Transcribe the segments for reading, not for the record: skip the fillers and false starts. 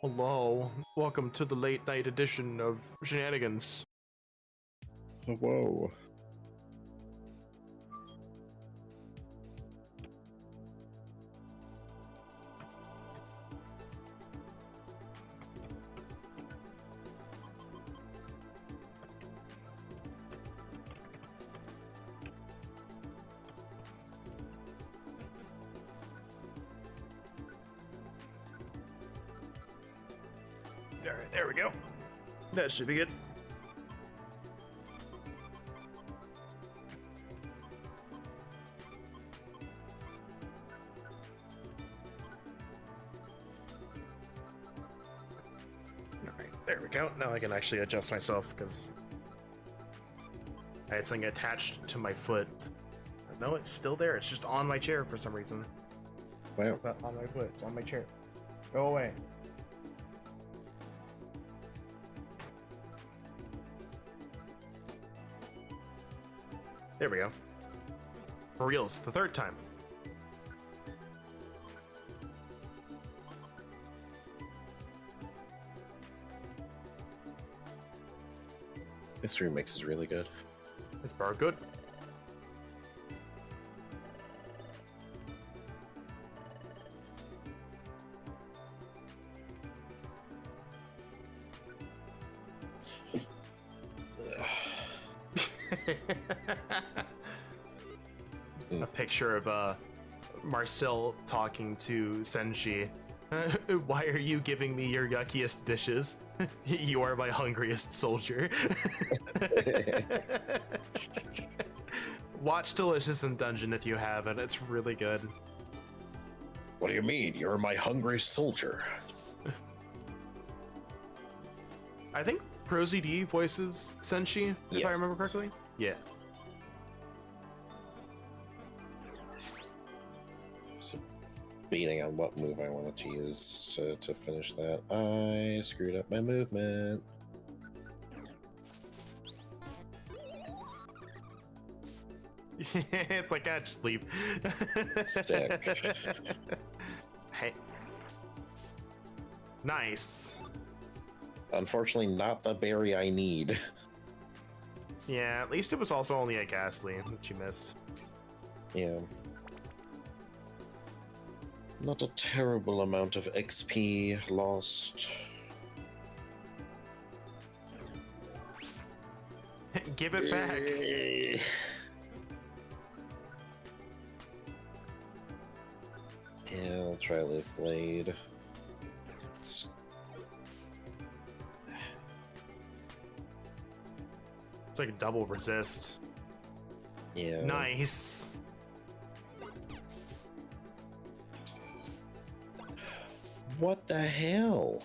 Hello, welcome to the late night edition of Shenanigans. Whoa. Alright, there we go. That should be good. Alright, there we go. Now I can actually adjust myself because I had something attached to my foot. No, it's still there. It's just on my chair for some reason. Wow. It's not on my foot. It's on my chair. Go away. There we go. For reals, the third time. This remix is really good. It's very good. A picture of Marcel talking to Senshi. Why are you giving me your yuckiest dishes? You are my hungriest soldier. Watch Delicious in Dungeon if you haven't. It's really good. What do you mean? You're my hungry soldier. I think ProZD voices Senshi, if I remember correctly. Yeah. So, beating on what move I wanted to use to finish that. I screwed up my movement. It's like, I just leave. Sick. Hey. Nice. Unfortunately, not the berry I need. Yeah, at least it was also only a Ghastly that you missed. Yeah. Not a terrible amount of XP lost. Give it back. Yeah, I'll try Leaf Blade. It's... It's like a double resist. Yeah. Nice. What the hell?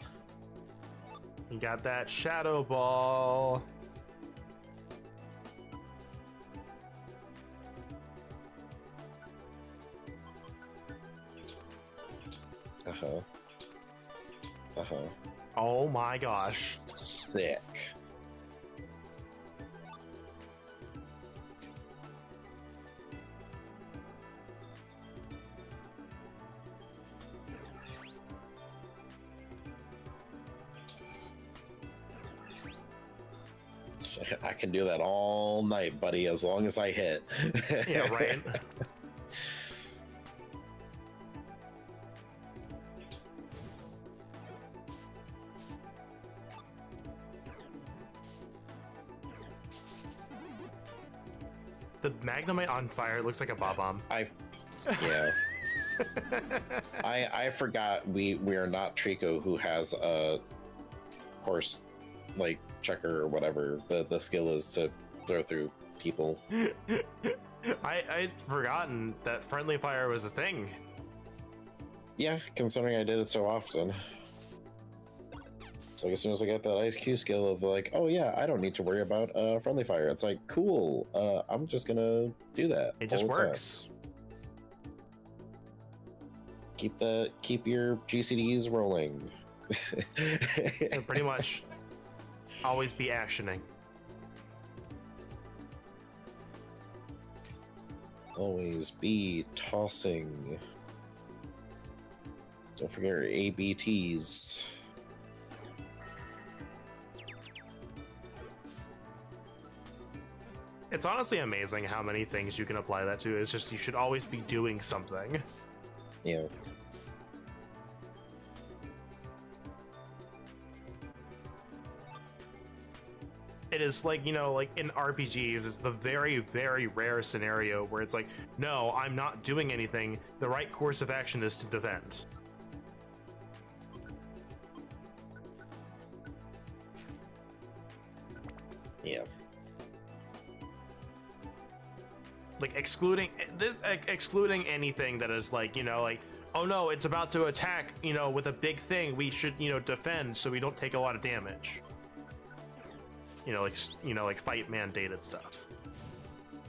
You got that Shadow Ball. Uh-huh. Uh-huh. Oh my gosh. Sick. I can do that all night, buddy, as long as I hit. Yeah, right. The Magnemite on fire looks like a Bob-omb. Yeah. I forgot we are not Trico, who has a course like checker or whatever the skill is to throw through people. I'd forgotten that friendly fire was a thing. Yeah, considering I did it so often. So as soon as I got that IQ skill of like, oh yeah, I don't need to worry about friendly fire. It's like, cool, I'm just gonna do that. It just works. Keep your GCDs rolling. Pretty much. Always be actioning. Always be tossing. Don't forget your ABTs. It's honestly amazing how many things you can apply that to. It's just you should always be doing something. Yeah. It is like, you know, like in RPGs, it's the very, very rare scenario where it's like, no, I'm not doing anything. The right course of action is to defend. Yeah. Like excluding anything that is like, you know, like, oh no, it's about to attack, you know, with a big thing. We should, you know, defend so we don't take a lot of damage. You know, like fight mandated stuff.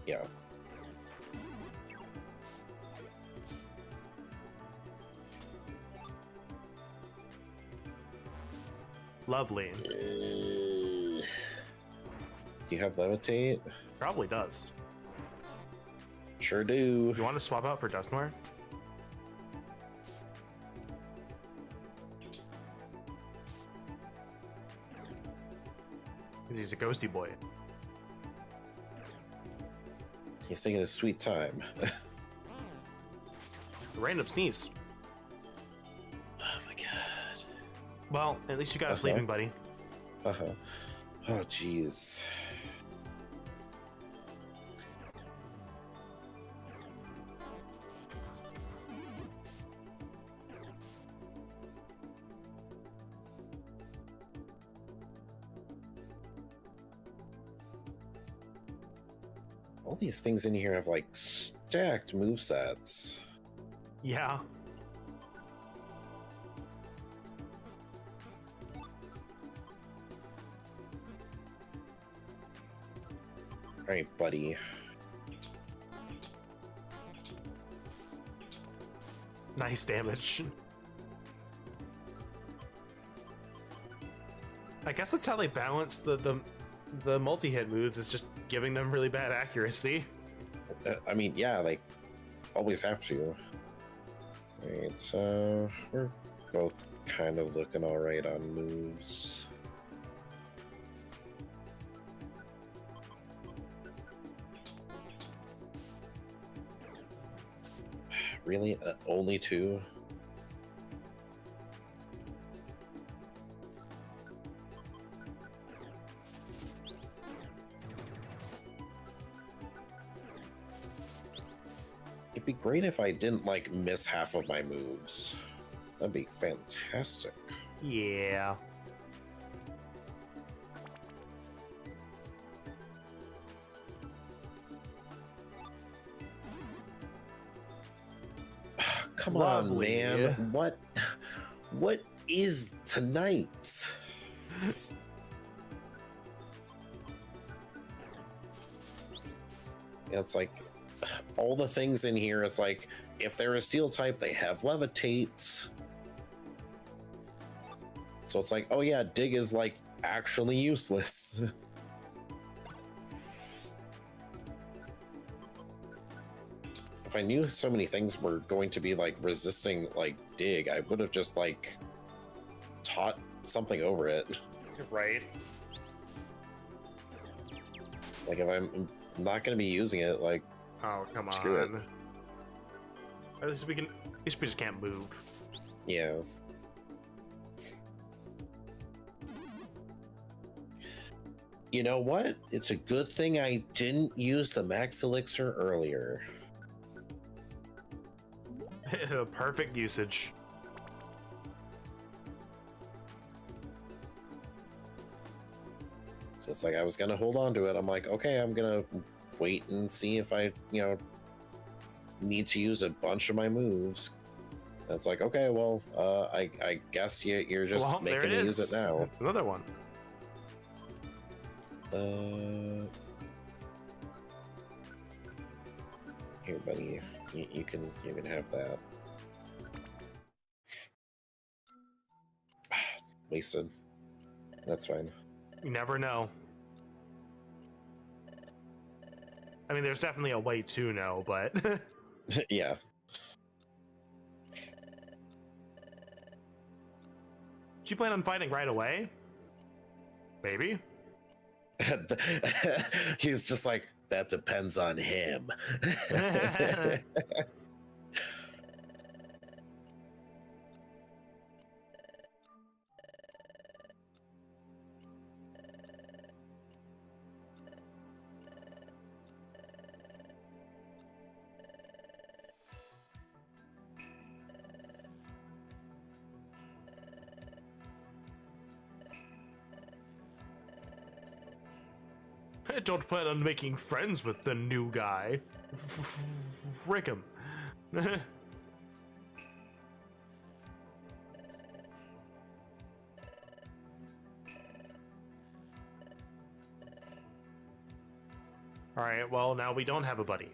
Yeah. Lovely. Do you have levitate? Probably does. Sure do. You want to swap out for Dustmore? He's a ghosty boy. He's taking his sweet time. Random sneeze. Oh my god. Well, at least you got a sleeping buddy. Uh-huh. Oh jeez. All these things in here have like stacked movesets. Yeah. All right, buddy. Nice damage. I guess that's how they balance the multi-hit moves, is just giving them really bad accuracy. I mean, yeah, like always have to. Right, we're both kind of looking all right on moves. Really? Only two? It'd be great if I didn't like miss half of my moves. That'd be fantastic. Yeah. Come Lovely. on, man. What is tonight? It's like all the things in here. It's like if they're a steel type, they have levitate. So it's like, oh yeah, dig is like actually useless. If I knew so many things were going to be like resisting like dig, I would have just like taught something over it. Right. Like if I'm not going to be using it, like Oh, come screw it. on. At least we just can't move. Yeah. You know what? It's a good thing I didn't use the max elixir earlier. Perfect usage. So it's like I was gonna hold on to it. I'm like, okay, I'm gonna wait and see if I, need to use a bunch of my moves. That's like, okay, well, I guess you're just Well, there making it me use is. it now. Another one. Here, buddy, you can have that. Wasted. That's fine. You never know. I mean, there's definitely a way to know, but Yeah. do you plan on fighting right away? Maybe. He's just like, That depends on him. I don't plan on making friends with the new guy. Frick him. Alright, well, now we don't have a buddy.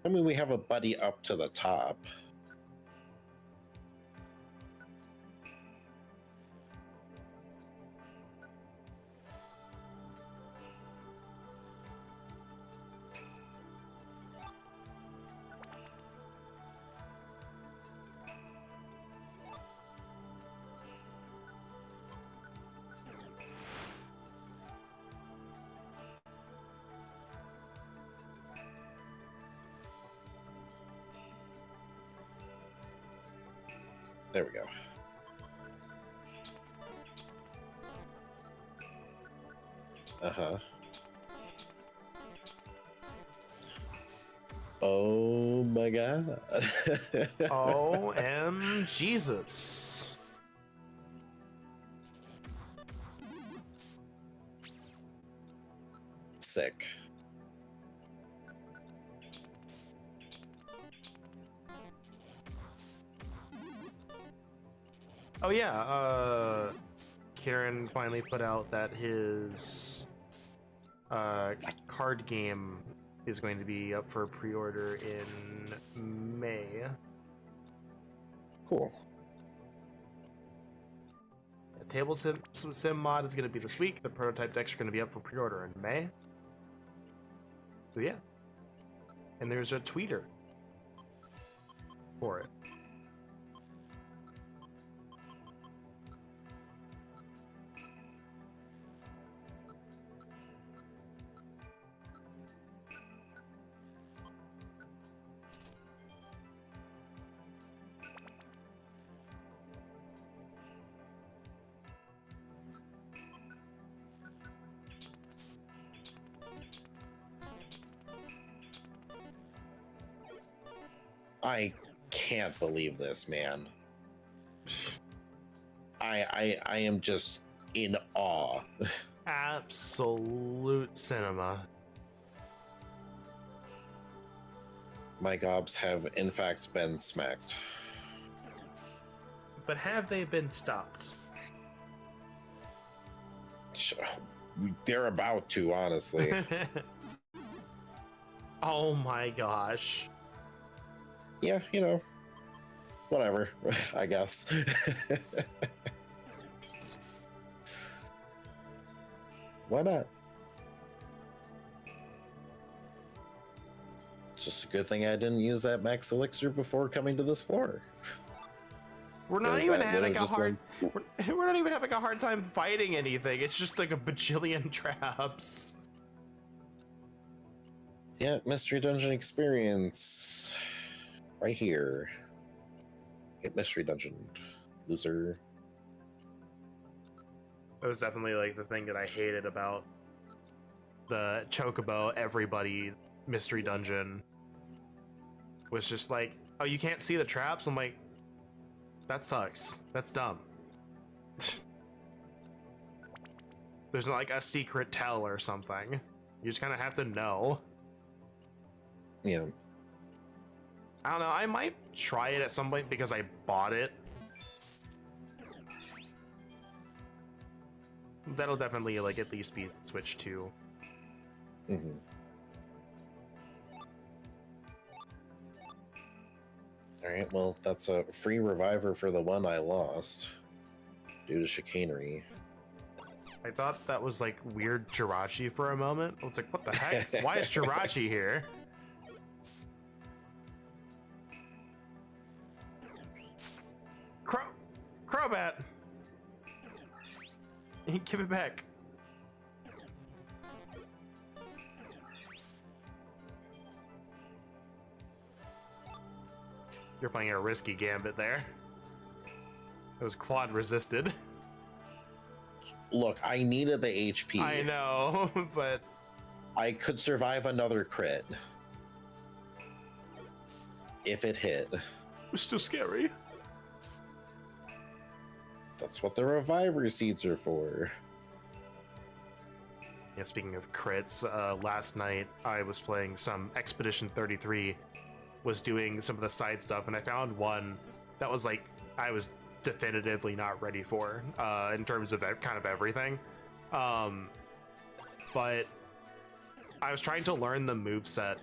I mean, we have a buddy up to the top. There we go. Uh-huh. Oh my god. OM Jesus. Sick. Oh yeah, Kieran finally put out that his card game is going to be up for pre-order in May. Cool. A table sim mod is going to be this week. The prototype decks are going to be up for pre-order in May. So yeah. And there's a tweeter for it. I can't believe this, man. I am just in awe. Absolute cinema. My gobs have in fact been smacked. But have they been stopped? They're about to, honestly. Oh my gosh. Yeah, you know, whatever, I guess. Why not? It's just a good thing I didn't use that max elixir before coming to this floor. We're not 'Cause even that having would've a just hard. We're not even having a hard time fighting anything. It's just like a bajillion traps. Yeah, mystery dungeon experience. Right here. Get mystery dungeon, loser. That was definitely like the thing that I hated about the Chocobo everybody mystery dungeon. Was just like, oh, you can't see the traps? I'm like, that sucks. That's dumb. There's like a secret tell or something. You just kind of have to know. Yeah. I don't know. I might try it at some point because I bought it. That'll definitely like at least be switched to. Mm-hmm. All right, well, that's a free reviver for the one I lost due to chicanery. I thought that was like weird Jirachi for a moment. I was like, what the heck? Why is Jirachi here? Crobat! Give it back. You're playing a risky gambit there. It was quad resisted. Look, I needed the HP. I know, but I could survive another crit if it hit. it was still scary. That's what the reviver seeds are for. Yeah, speaking of crits, last night I was playing some Expedition 33, was doing some of the side stuff, and I found one that was like, I was definitively not ready for, in terms of kind of everything. But I was trying to learn the moveset,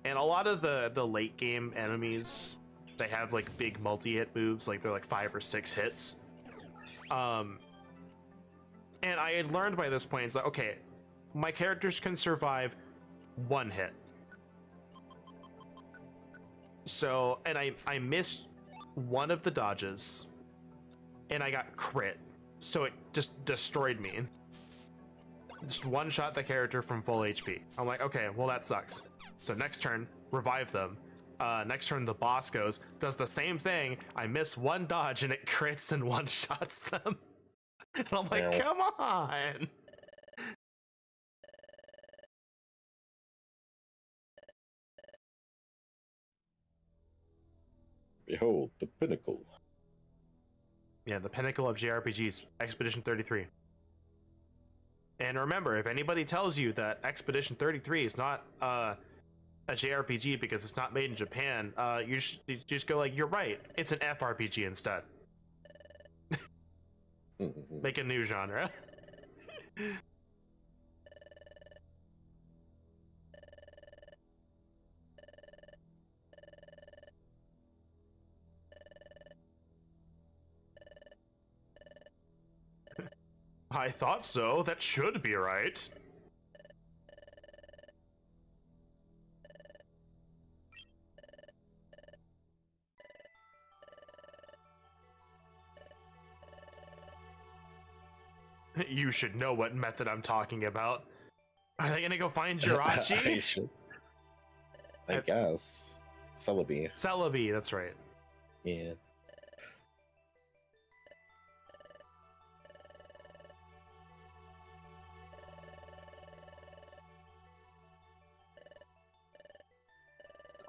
and a lot of the late game enemies, they have like big multi-hit moves, like they're like 5 or 6 hits. And I had learned by this point, it's like, okay, my characters can survive 1 hit. So, and I missed one of the dodges, and I got crit. So it just destroyed me. Just one shot the character from full HP. I'm like, okay, well that sucks. So next turn, revive them. Next turn, the boss does the same thing. I miss one dodge, and it crits and one-shots them. And I'm like, Yeah. come on! Behold, the pinnacle. Yeah, the pinnacle of JRPGs, Expedition 33. And remember, if anybody tells you that Expedition 33 is not a JRPG because it's not made in Japan, you just go like, you're right, it's an FRPG instead. Make a new genre. I thought so. That should be right. You should know what method I'm talking about. Are they gonna go find Jirachi? I guess. Celebi. Celebi, that's right. Yeah.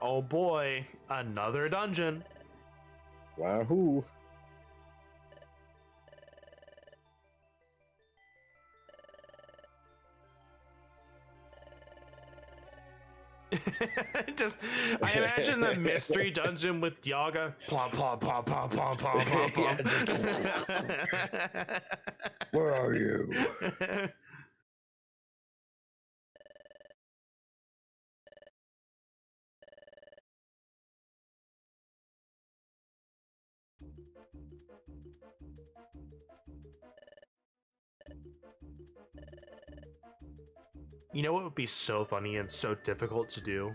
Oh boy, another dungeon. Wahoo. Just, I imagine the mystery dungeon with Dialga. Plom, plom, plom, plom, plom, plom, plom, plom. Where are you? You know what would be so funny and so difficult to do?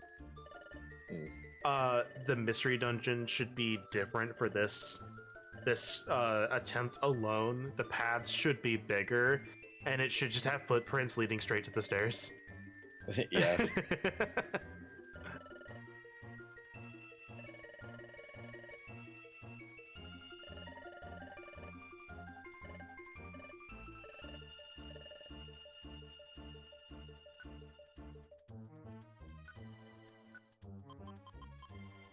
The mystery dungeon should be different for this attempt alone. The paths should be bigger, and it should just have footprints leading straight to the stairs. Yeah.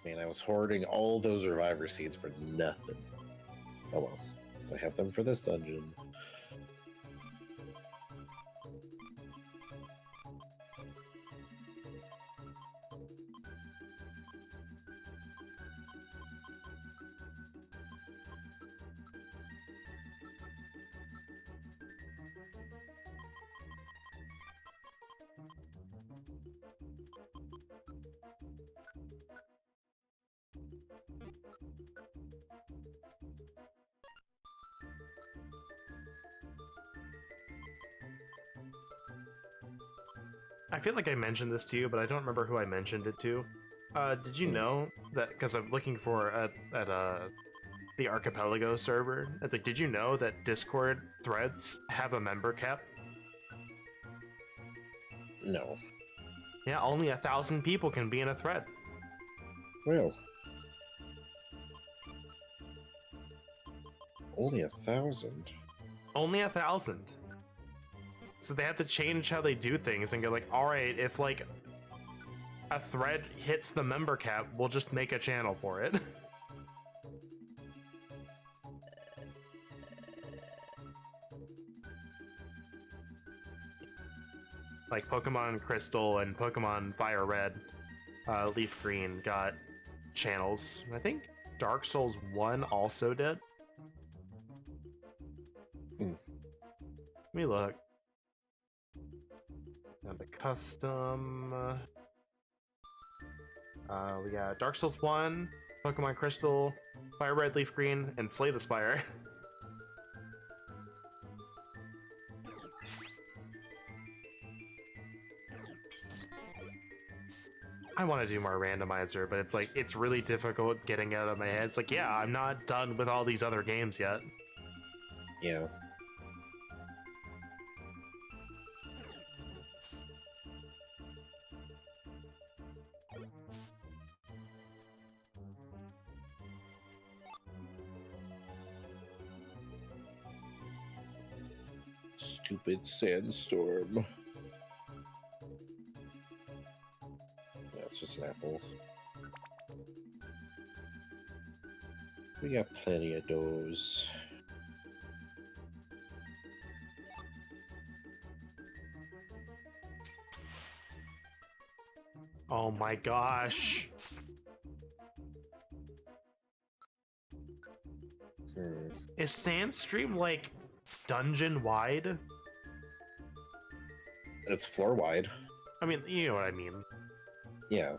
Man, I was hoarding all those reviver seeds for nothing. Oh well. I have them for this dungeon. I feel like I mentioned this to you, but I don't remember who I mentioned it to. Did you know that, because I'm looking for at the Archipelago server, like, did you know that Discord threads have a member cap? No. Yeah, only 1,000 people can be in a thread. Well. Only 1,000. Only 1,000. So they have to change how they do things and go like, all right, if like a thread hits the member cap, we'll just make a channel for it. Like Pokemon Crystal and Pokemon Fire Red, Leaf Green got channels. I think Dark Souls 1 also did. Hmm. Let me look. And the custom. We got Dark Souls 1, Pokemon Crystal, Fire Red, Leaf Green, and Slay the Spire. I want to do more randomizer, but it's like, it's really difficult getting out of my head. It's like, yeah, I'm not done with all these other games yet. Yeah. Stupid sandstorm. That's just an apple. We got plenty of those. Oh my gosh. Is Sandstream like dungeon wide? It's floor wide. I mean, you know what I mean. Yeah.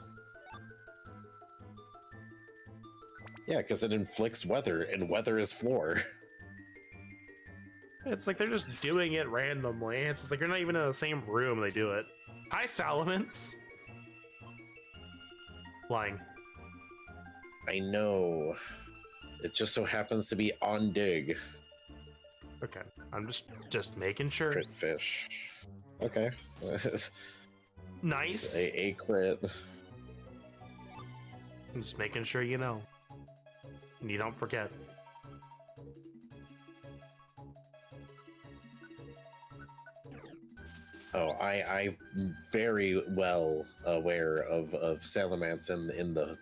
Yeah, because it inflicts weather, and weather is floor. It's like they're just doing it randomly. It's just like you're not even in the same room when they do it. Hi, Salamence. Flying. I know. It just so happens to be on dig. Okay, I'm just making sure. Crit fish. Okay. Nice. A crit. I'm just making sure you know. And you don't forget. Oh, I'm very well aware of Salamence in the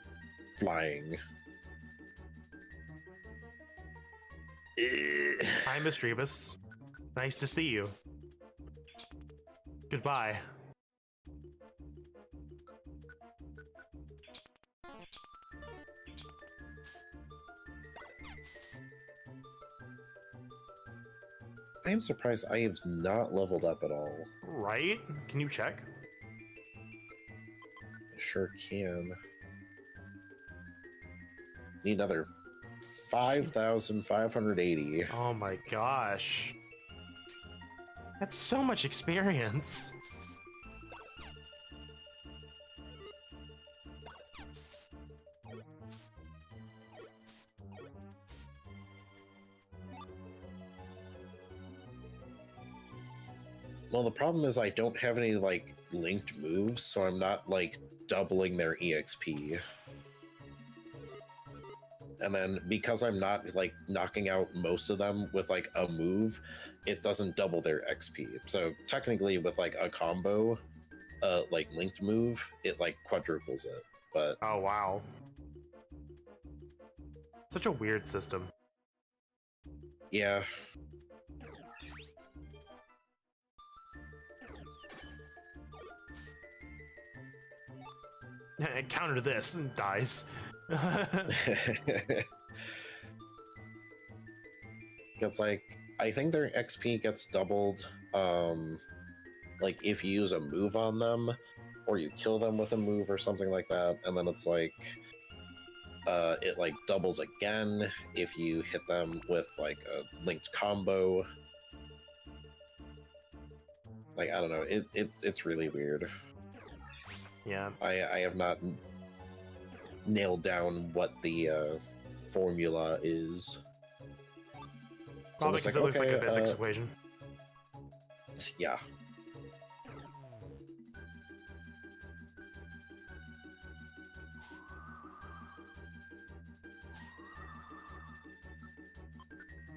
flying. Hi, Mischievous. Nice to see you. Goodbye. I am surprised I have not leveled up at all. Right? Can you check? I sure can. Need another 5,580. Oh my gosh. That's so much experience. Well, the problem is I don't have any, like, linked moves, so I'm not, like, doubling their EXP. And then, because I'm not, like, knocking out most of them with, like, a move, it doesn't double their XP. So, technically, with, like, a combo, like, linked move, it, like, quadruples it. But... Oh, wow. Such a weird system. yeah. Counter this and dies. It's like, I think their XP gets doubled, like, if you use a move on them, or you kill them with a move or something like that, and then it's like, it, like, doubles again if you hit them with, like, a linked combo. Like, I don't know, it's really weird. Yeah. I have not nailed down what the formula is. Probably So because it looks like a physics okay, equation. yeah.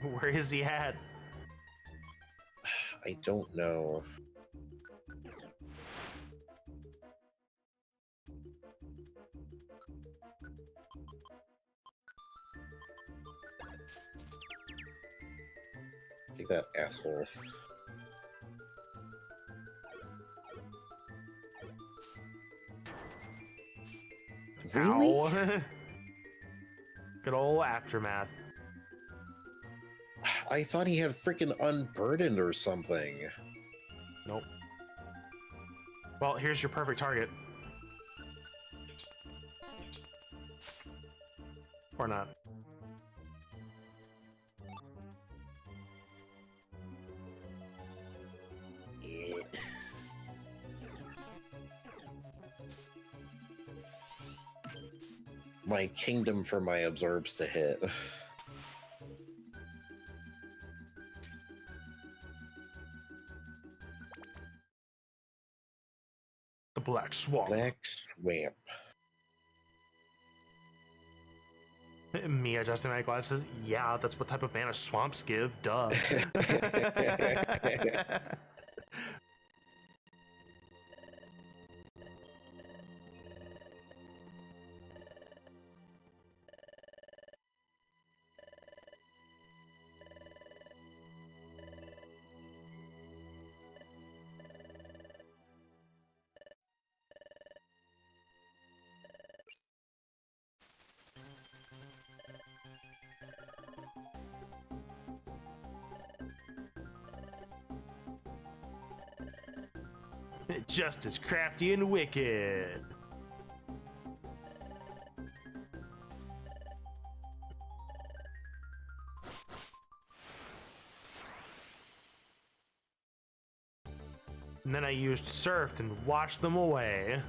Where is he at? I don't know. Take that, asshole. Really? Ow. Good old aftermath. I thought he had freaking unburdened or something. Nope. Well, here's your perfect target. Or not. My kingdom for my absorbs to hit. The Black Swamp. Black Swamp. Me adjusting my glasses. Yeah, that's what type of mana swamps give. Duh. Just as crafty and wicked. And then I used Surfed and washed them away.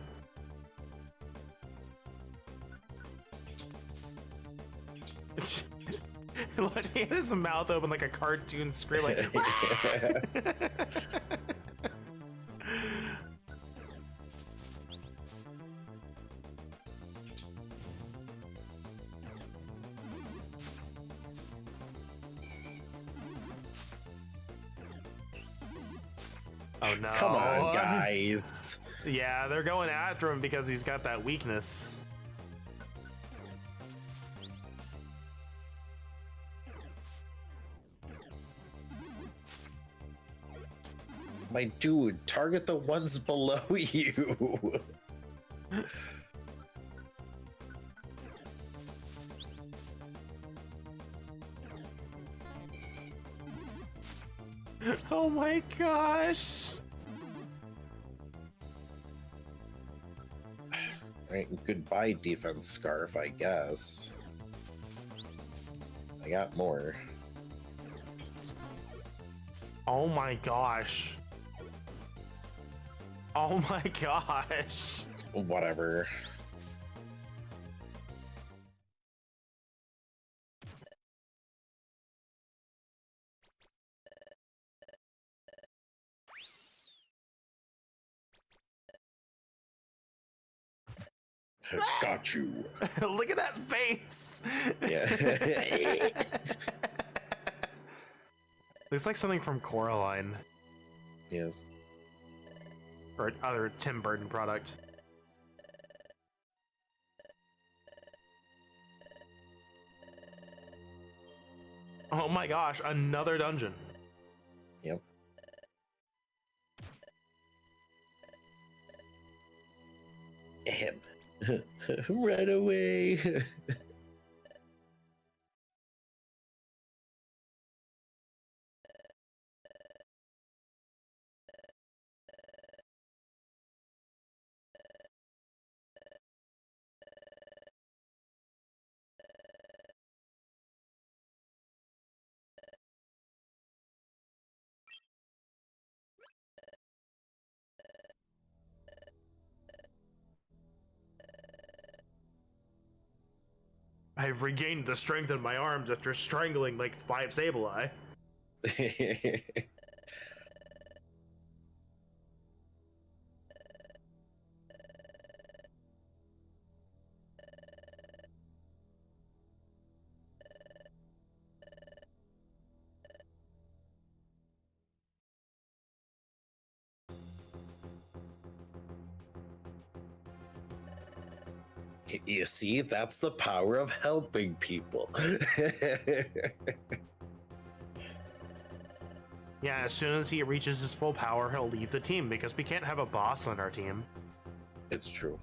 He had his mouth open like a cartoon scream, like. Oh no. Come on, guys. Yeah, they're going after him because he's got that weakness. My dude, target the ones below you. Oh my gosh. Alright, goodbye, defense scarf, I guess. I got more. Oh my gosh. Oh my gosh. Whatever. Got you. Look at that face. Yeah. Looks like something from Coraline Yeah. or other Tim Burton product. Oh my gosh, another dungeon. Yep. Ahem. Right away. I've regained the strength in my arms after strangling like 5 Sableye. You see, that's the power of helping people. Yeah, as soon as he reaches his full power, he'll leave the team because we can't have a boss on our team. It's true.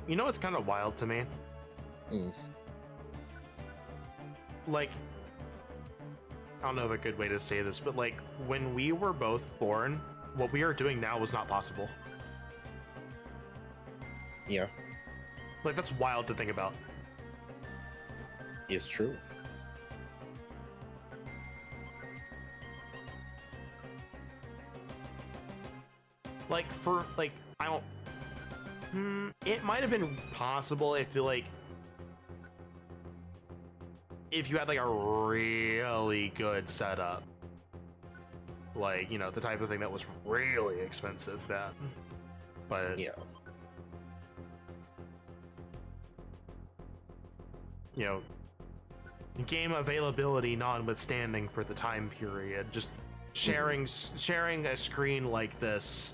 You know what's kind of wild to me? Like, I don't know of a good way to say this, but like when we were both born, what we are doing now was not possible. Yeah, Like, that's wild to think about. it's true. Like, for like, I don't. It might have been possible if you like, if you had like a really good setup, like, you know, the type of thing that was really expensive. That, but Yeah. you know, game availability notwithstanding for the time period, just sharing a screen like this,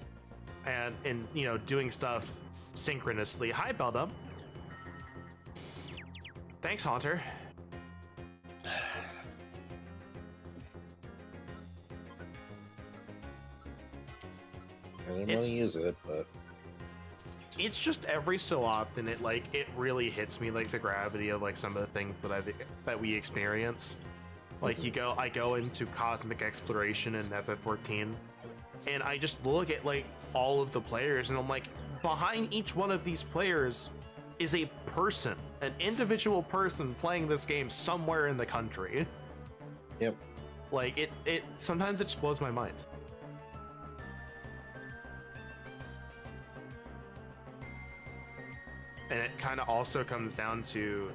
and you know, doing stuff synchronously. Hi, Beldum. Thanks, Haunter. I didn't want to use it, but It's just every so often it really hits me, like the gravity of like some of the things that we experience. Like I go into cosmic exploration in FF14, and I just look at like all of the players, and I'm like, behind each one of these players is a person, an individual person playing this game somewhere in the country. yep. Like it sometimes it just blows my mind. And it kind of also comes down to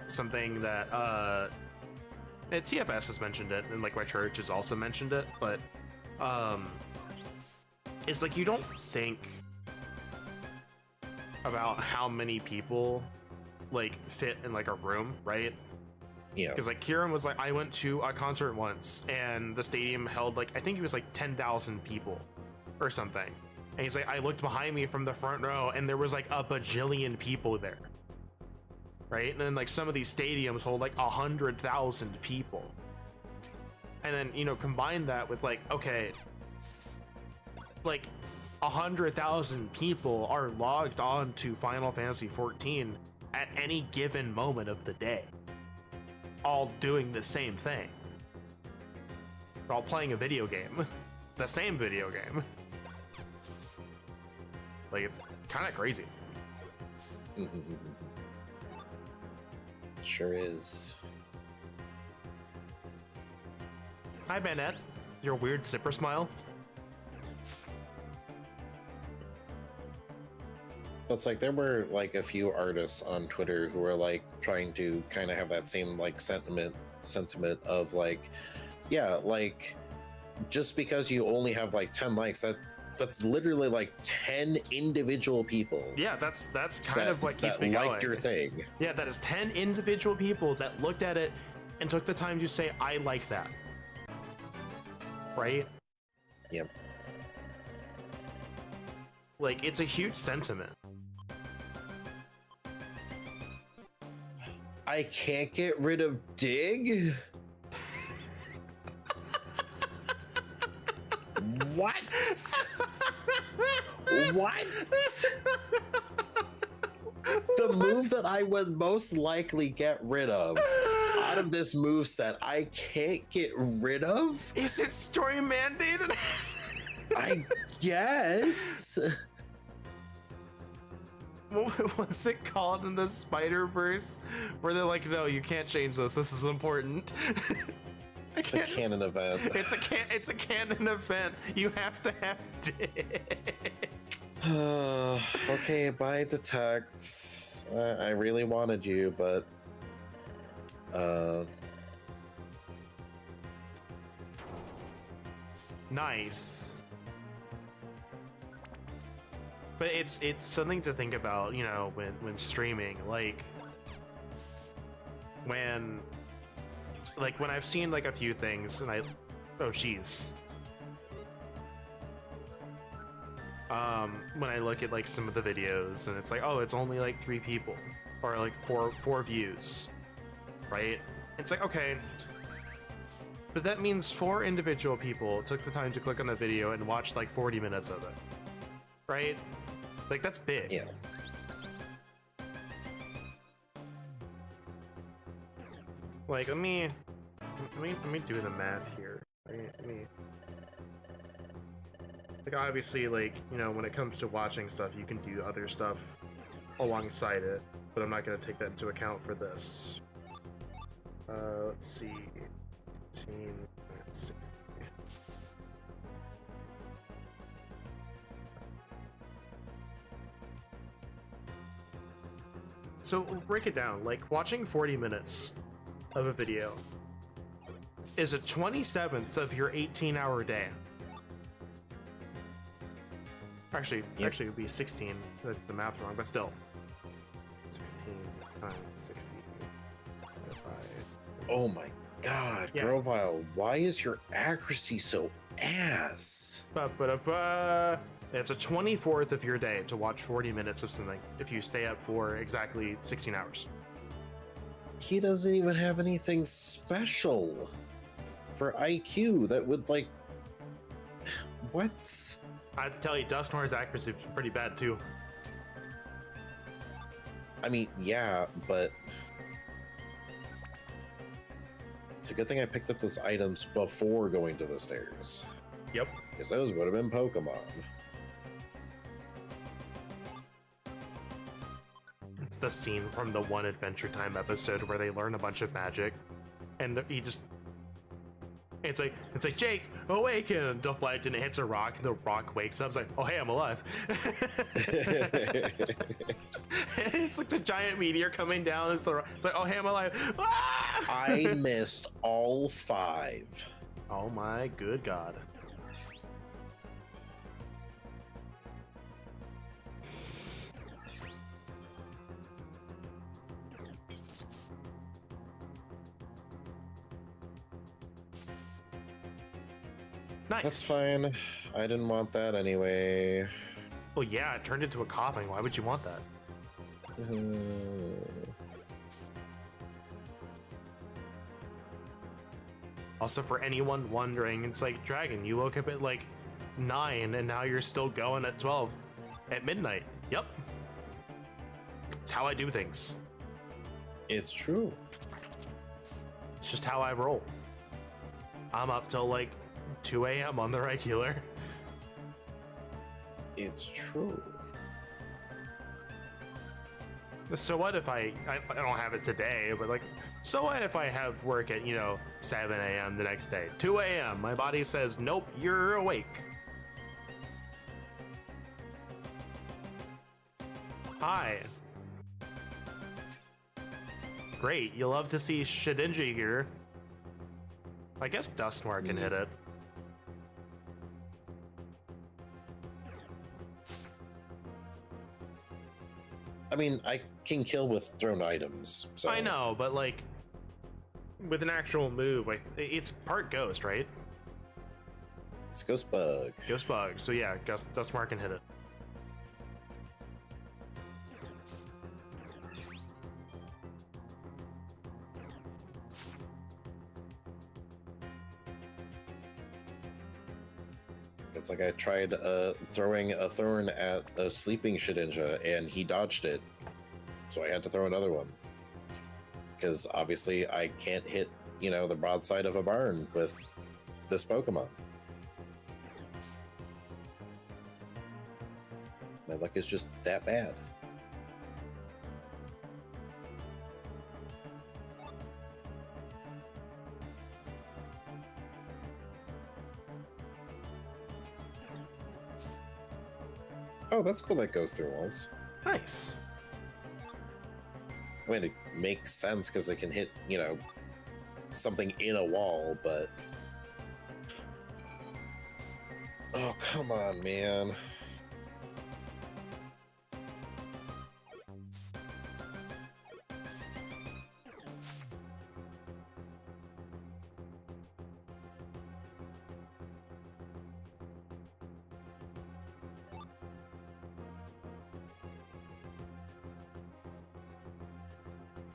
something that TFS has mentioned it, and like my church has also mentioned it, but it's like you don't think about how many people like fit in like a room, right? Yeah. Because like Kieran was like, I went to a concert once and the stadium held like, I think it was like 10,000 people or something. And he's like, I looked behind me from the front row and there was like a bajillion people there. Right? And then like some of these stadiums hold like 100,000 people. And then, you know, combine that with like, okay, like 100,000 people are logged on to Final Fantasy 14 at any given moment of the day, all doing the same thing. They're all playing a video game, the same video game. Like, it's kind of crazy. Sure is. Hi, Banette. Your weird zipper smile. It's like there were like a few artists on Twitter who were like trying to kind of have that same like sentiment of like, yeah, like just because you only have like 10 likes, that's literally like 10 individual people. Yeah, that's kind of what keeps me that going. liked your thing. Yeah, that is 10 individual people that looked at it and took the time to say, I like that. Right? Yep. Like, it's a huge sentiment. I can't get rid of Dig? What? What? The move that I would most likely get rid of out of this move set, I can't get rid of? Is it story mandated? I guess. what was it called in the Spider-Verse? Where they're like, no, you can't change this. This is important. I It's a can't. canon event. It's a canon event. You have to have dick. Okay, bye, Detect. I really wanted you, but Nice. But it's something to think about, you know, when streaming, like when I've seen like a few things and oh geez. When I look at like some of the videos and it's like, oh, it's only like 3 people or like four views, right? It's like, okay, but that means 4 individual people took the time to click on the video and watch like 40 minutes of it, right? Like that's big. yeah. Like let me do the math here. Let me like obviously, like, you know, when it comes to watching stuff, you can do other stuff alongside it, but I'm not going to take that into account for this. Let's see, 18, 60. So break it down. Like watching 40 minutes of a video is a 27th of your 18-hour day. Actually, Yep. actually, it would be 16. The math wrong, but still. 16 times 60. Oh my god, Yeah. Grovile, why is your accuracy so ass? Ba-ba-da-ba. It's a 24th of your day to watch 40 minutes of something if you stay up for exactly 16 hours. He doesn't even have anything special for IQ that would, like. What? I have to tell you, Dustnoir's accuracy is pretty bad too. I mean, yeah, but it's a good thing I picked up those items before going to the stairs. Yep. Because those would have been Pokemon. It's the scene from the one Adventure Time episode where they learn a bunch of magic, and he just. It's like Jake, awaken! And deflect, and it hits a rock, and the rock wakes up. It's like, oh hey, I'm alive. It's like the giant meteor coming down. It's like, oh hey, I'm alive. Ah! I missed all 5. Oh my good god. Nice. That's fine. I didn't want that anyway. Well, yeah, it turned into a coughing. Why would you want that? Also, for anyone wondering, it's like, Dragon, you woke up at like 9 and now you're still going at 12 at midnight. Yep. It's how I do things. It's true. It's just how I roll. I'm up till like 2 a.m. on the regular. It's true. So what if I don't have it today, but like, so what if I have work at, 7 a.m. the next day? 2 a.m. My body says, nope, you're awake. Hi. Great, you love to see Shedinji here. I guess Dustnoir can hit it. I mean, I can kill with thrown items. So I know, but like, with an actual move, like, it's part ghost, right? It's Ghost Bug. Ghost bug. So yeah, Dustnoir can hit it. It's like I tried throwing a thorn at a sleeping Shedinja and he dodged it. So I had to throw another one. Because obviously I can't hit, the broadside of a barn with this Pokemon. My luck is just that bad. Oh, that's cool. That goes through walls. Nice. I mean, it makes sense because it can hit, you know, something in a wall, but... Oh, come on, man.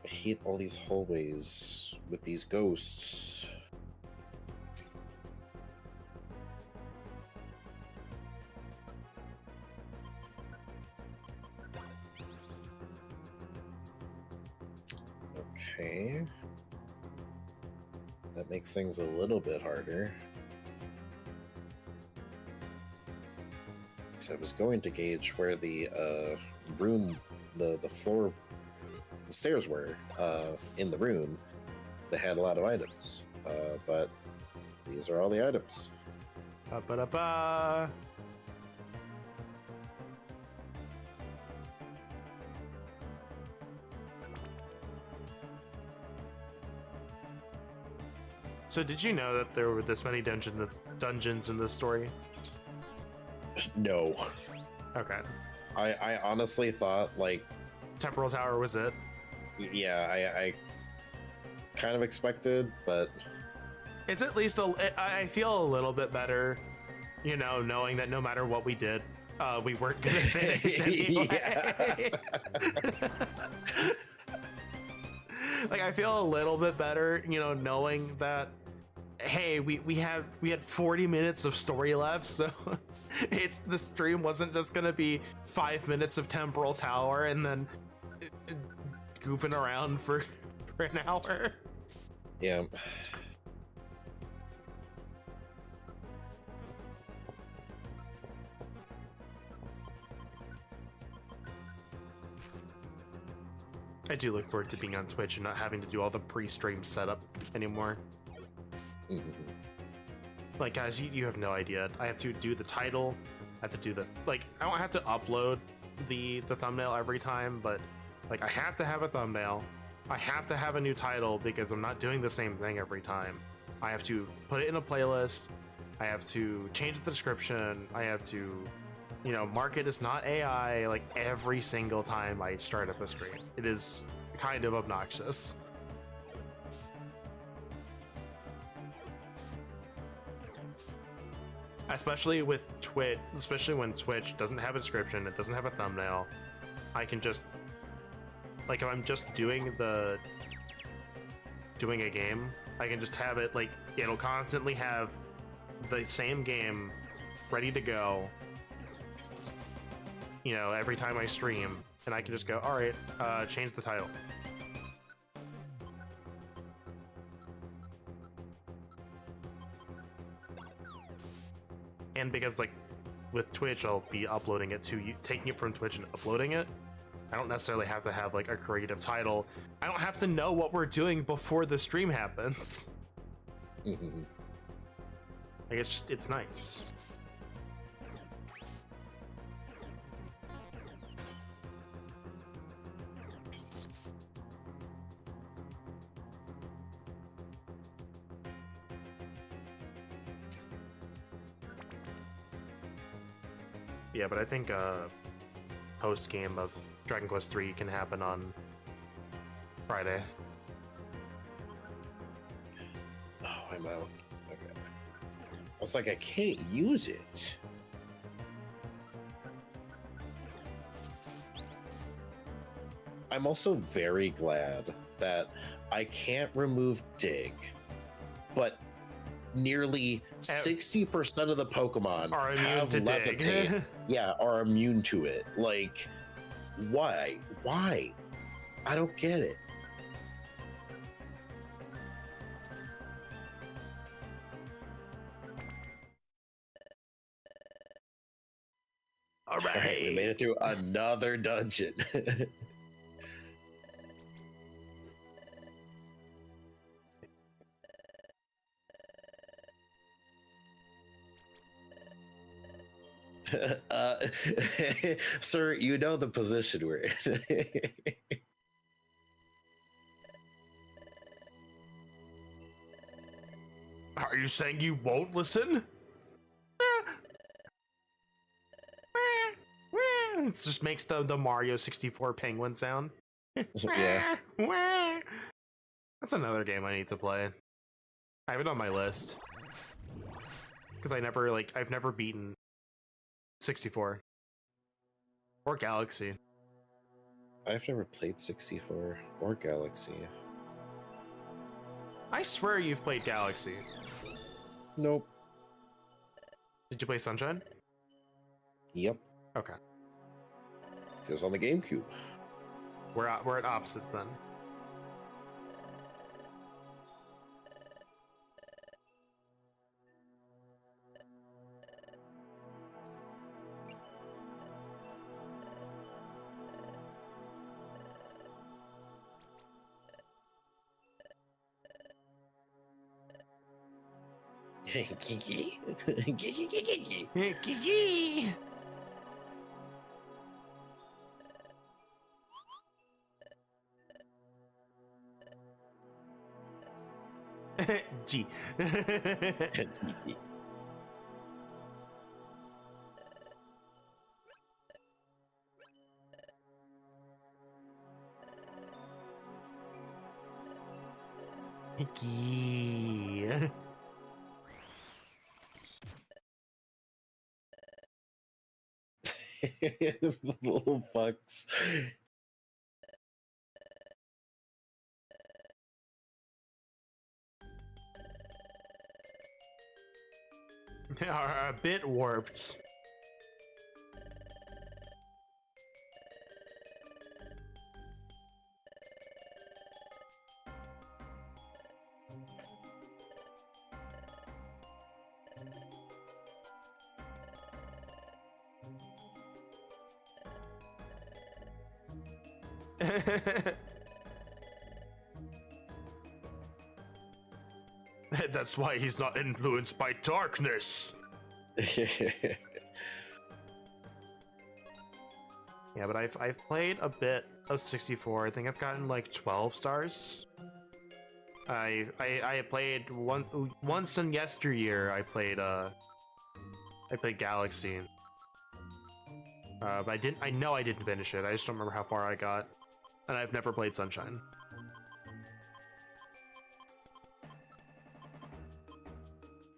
I hate all these hallways with these ghosts. Okay. That makes things a little bit harder. So I was going to gauge where the room, the floor, the stairs were in the room that had a lot of items. But these are all the items. Ba-ba-da-ba. So did you know that there were this many dungeons in this story? No. Okay. I honestly thought, like... Temporal Tower was it. Yeah, I kind of expected, but... It's at least I feel a little bit better, you know, knowing that no matter what we did, we weren't gonna finish anyway. Like, I feel a little bit better, you know, knowing that, hey, we had 40 minutes of story left, so the stream wasn't just gonna be 5 minutes of Temporal Tower and then goofing around for an hour. Yeah. I do look forward to being on Twitch and not having to do all the pre-stream setup anymore. Mm-hmm. Like, guys, you have no idea. I have to do the title. I have to do I don't have to upload the thumbnail every time, but like, I have to have a thumbnail. I have to have a new title because I'm not doing the same thing every time. I have to put it in a playlist. I have to change the description. I have to, you know, mark it as not AI, like, every single time I start up a stream. It is kind of obnoxious. Especially with Twitch, especially when Twitch doesn't have a description, it doesn't have a thumbnail. I can just, like, if I'm just doing a game, I can just have it, like, it'll constantly have the same game ready to go, you know, every time I stream, and I can just go, all right, change the title. And because, like, with Twitch, I'll be uploading it to you, taking it from Twitch and uploading it. I don't necessarily have to have, like, a creative title. I don't have to know what we're doing before the stream happens. Mm-hmm. Like, it's nice. Yeah, but I think post game of Dragon Quest 3 can happen on Friday. Oh, I'm out. Okay. I was like, I can't use it. I'm also very glad that I can't remove Dig, but nearly 60% of the Pokemon are immune have to levitate. Dig. Yeah, are immune to it. Like, why? Why? I don't get it. All right. We made it through another dungeon. uh, sir, you know the position we're in. Are you saying you won't listen? It just makes the Mario 64 penguin sound. Yeah. That's another game I need to play. I have it on my list. Because I've never beaten 64. Or Galaxy. I've never played 64 or Galaxy. I swear you've played Galaxy. Nope. Did you play Sunshine? Yep. Okay. It was on the GameCube. We're at opposites then. Kiki. Kiki. G. Kiki. Little fucks. Are a bit warped. That's why he's not influenced by darkness. Yeah, but I've played a bit of 64. I think I've gotten like 12 stars. I played once in yesteryear. I played Galaxy. But I know I didn't finish it. I just don't remember how far I got. And I've never played Sunshine.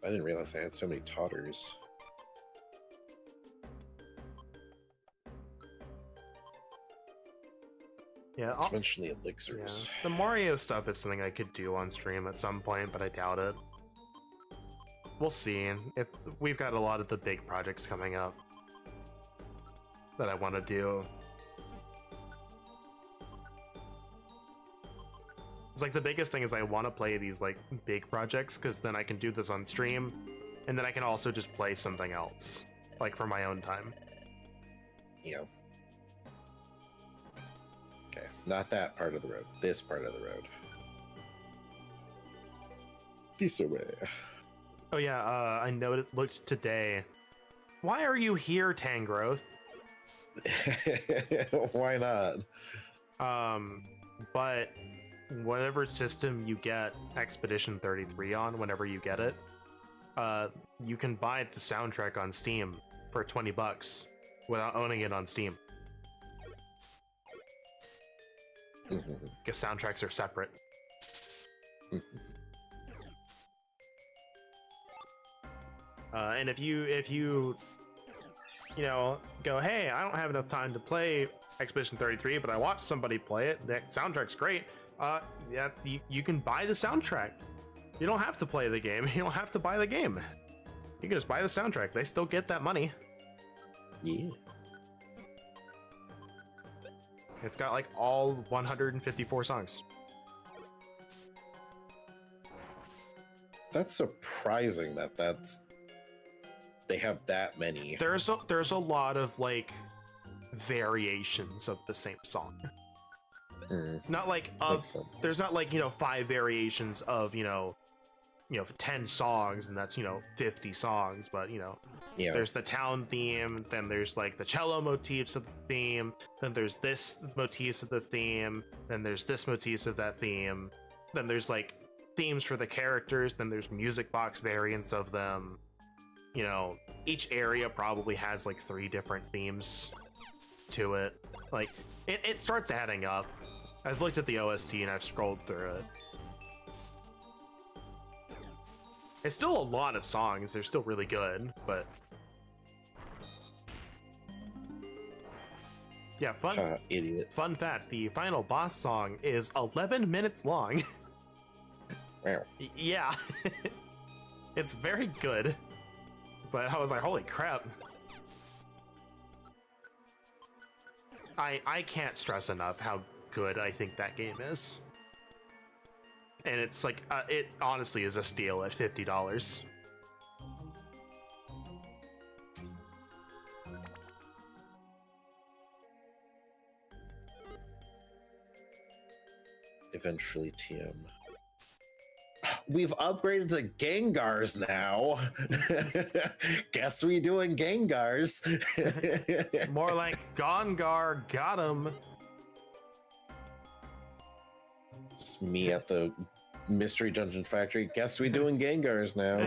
I didn't realize I had so many totters. Yeah, especially elixirs. Yeah. The Mario stuff is something I could do on stream at some point, but I doubt it. We'll see. If we've got a lot of the big projects coming up that I want to do. It's like the biggest thing is I want to play these like big projects because then I can do this on stream, and then I can also just play something else, like for my own time. Yeah. Okay, not that part of the road. This part of the road. This way. Oh yeah, I looked today. Why are you here, Tangrowth? Why not? But whatever system you get Expedition 33 on, whenever you get it, you can buy the soundtrack on Steam for $20 without owning it on Steam. Because soundtracks are separate. And if you go, hey, I don't have enough time to play Expedition 33, but I watched somebody play it. That soundtrack's great. Yeah, you can buy the soundtrack. You don't have to play the game. You don't have to buy the game. You can just buy the soundtrack. They still get that money. Yeah. It's got like all 154 songs. That's surprising that they have that many. There's a lot of like variations of the same song. Not like there's not like 5 variations of 10 songs, and that's 50 songs. But Yeah. there's the town theme, then there's like the cello motifs of the theme, then there's this motifs of the theme, then there's this motifs of that theme, then there's like themes for the characters, then there's music box variants of them. Each area probably has like 3 different themes to it. Like it starts adding up. I've looked at the OST and I've scrolled through it. It's still a lot of songs. They're still really good, but yeah, fun. Idiot. Fun fact: the final boss song is 11 minutes long. Wow. Yeah, it's very good. But I was like, holy crap. I can't stress enough how good I think that game is. And it's like, it honestly is a steal at $50. Eventually, TM. We've upgraded to Gengars now. Guess we doing Gengars. More like Gongar got him. It's me at the Mystery Dungeon Factory. Guess we doing Gengars now.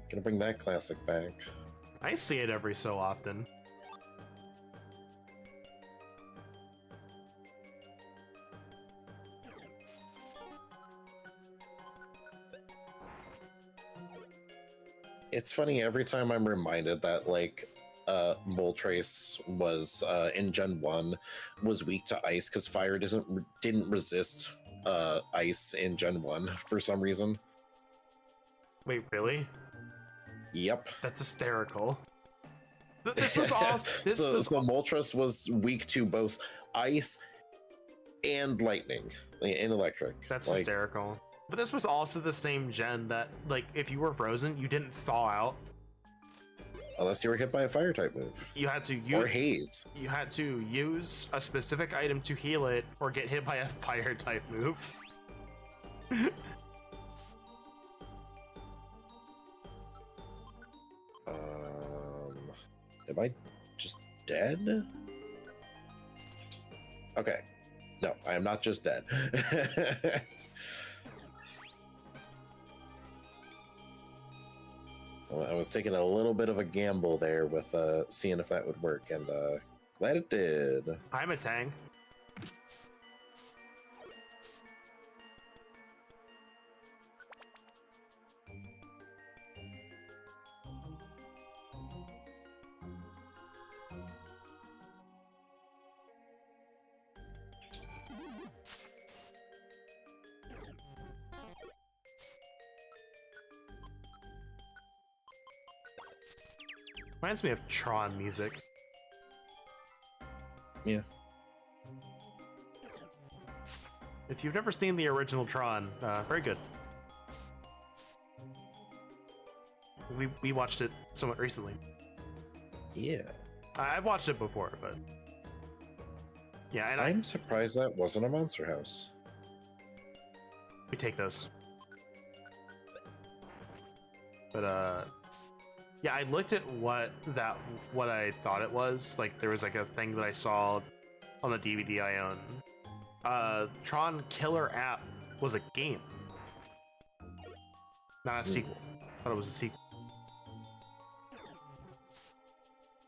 Gonna bring that classic back. I see it every so often. It's funny every time I'm reminded that like Moltres was in Gen 1 was weak to ice because fire didn't resist ice in Gen 1 for some reason. Wait, really? Yep. That's hysterical. This was all. So Moltres was weak to both ice and lightning and electric. That's hysterical. But this was also the same gen that, like, if you were frozen, you didn't thaw out. Unless you were hit by a fire type move. You had to use or haze. You had to use a specific item to heal it, or get hit by a fire type move. Am I just dead? Okay. No, I am not just dead. I was taking a little bit of a gamble there with seeing if that would work, and glad it did. I'm a tank. Reminds me of Tron music. Yeah. If you've never seen the original Tron, very good. We watched it somewhat recently. Yeah. I've watched it before, but yeah, and I'm surprised that wasn't a Monster House. We take those. But yeah, I looked at what I thought it was. Like, there was like a thing that I saw on the DVD I own. Tron Killer App was a game, not a sequel. I thought it was a sequel.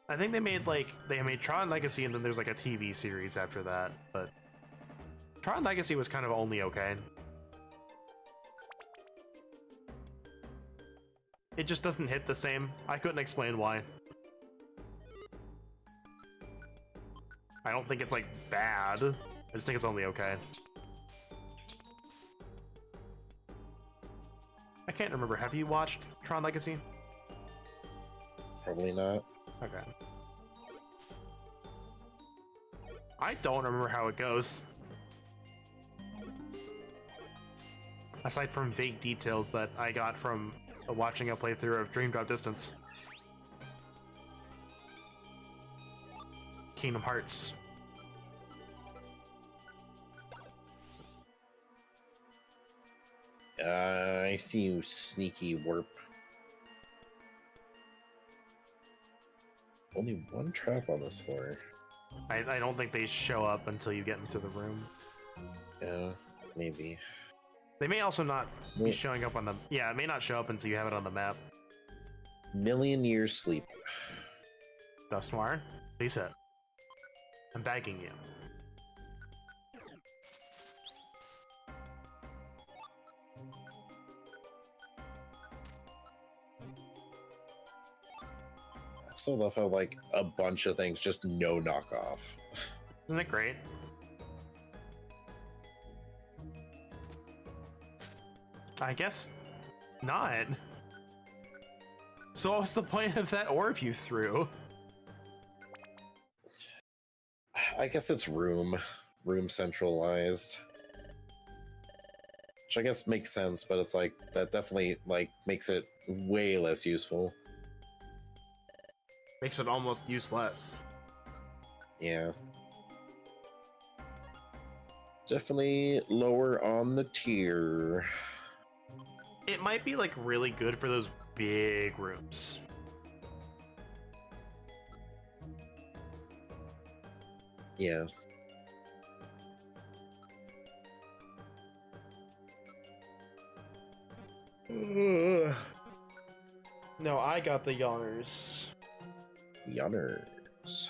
I think they made Tron Legacy, and then there's like a TV series after that. But Tron Legacy was kind of only okay. It just doesn't hit the same. I couldn't explain why. I don't think it's like bad. I just think it's only okay. I can't remember. Have you watched Tron Legacy? Probably not. Okay. I don't remember how it goes. Aside from vague details that I got from watching a playthrough of Dream Drop Distance. Kingdom Hearts. I see you, sneaky warp. Only one trap on this floor. I don't think they show up until you get into the room. Yeah, maybe. They may also not be showing up on the... Yeah, it may not show up until you have it on the map. Million years sleep. Dust Noir, please hit. I'm begging you. I still love how, like, a bunch of things just no knockoff. Isn't it great? I guess not. So what was the point of that orb you threw? I guess it's room centralized. Which I guess makes sense, but it's like, that definitely, like, makes it way less useful. Makes it almost useless. Yeah. Definitely lower on the tier. It might be like really good for those big rooms. Yeah. No, I got the yawners. Yunners.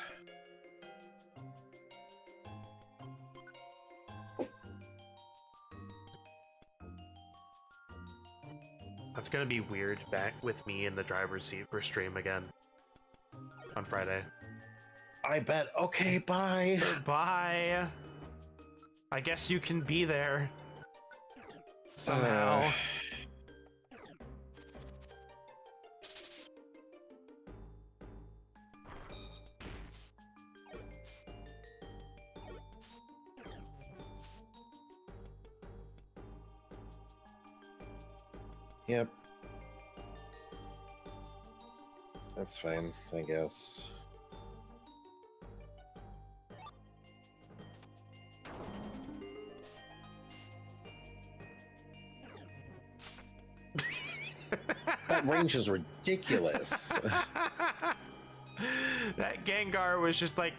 That's gonna be weird back with me in the driver's seat for stream again on Friday. I bet. Okay, bye. Bye. I guess you can be there somehow. Yep. That's fine, I guess. That range is ridiculous. That Gengar was just like...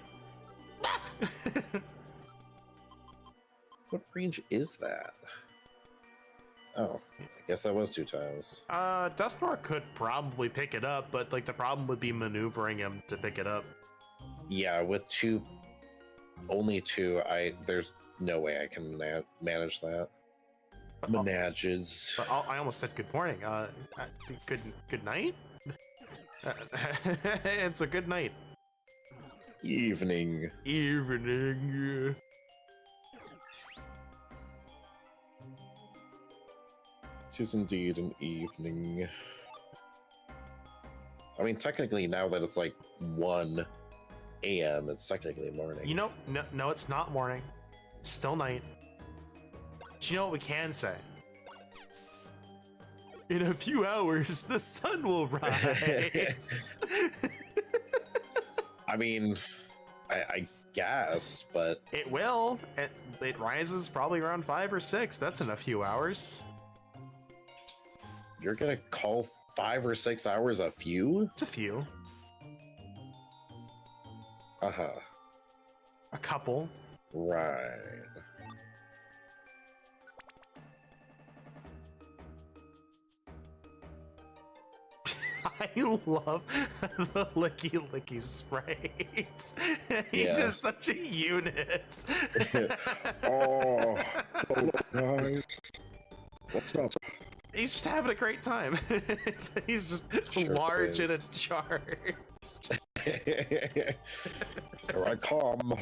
What range is that? Oh, I guess that was 2 tiles. Dusknoir could probably pick it up, but like the problem would be maneuvering him to pick it up. Yeah, with 2, only 2, there's no way I can manage that. Manages. But I almost said good morning. Good night? It's a good night. Evening. Evening. It is indeed an evening. I mean, technically, now that it's like 1 a.m., it's technically morning. You know, no, it's not morning. It's still night. But you know what we can say? In a few hours, the sun will rise. I mean, I guess, but... It will. It rises probably around 5 or 6. That's in a few hours. You're gonna call 5 or 6 hours a few? It's a few. Uh-huh. A couple. Right. I love the licky sprites. He Yeah. is such a unit. Oh, hello guys. What's up? He's just having a great time. He's just Sure large is. and in charge. Here I come.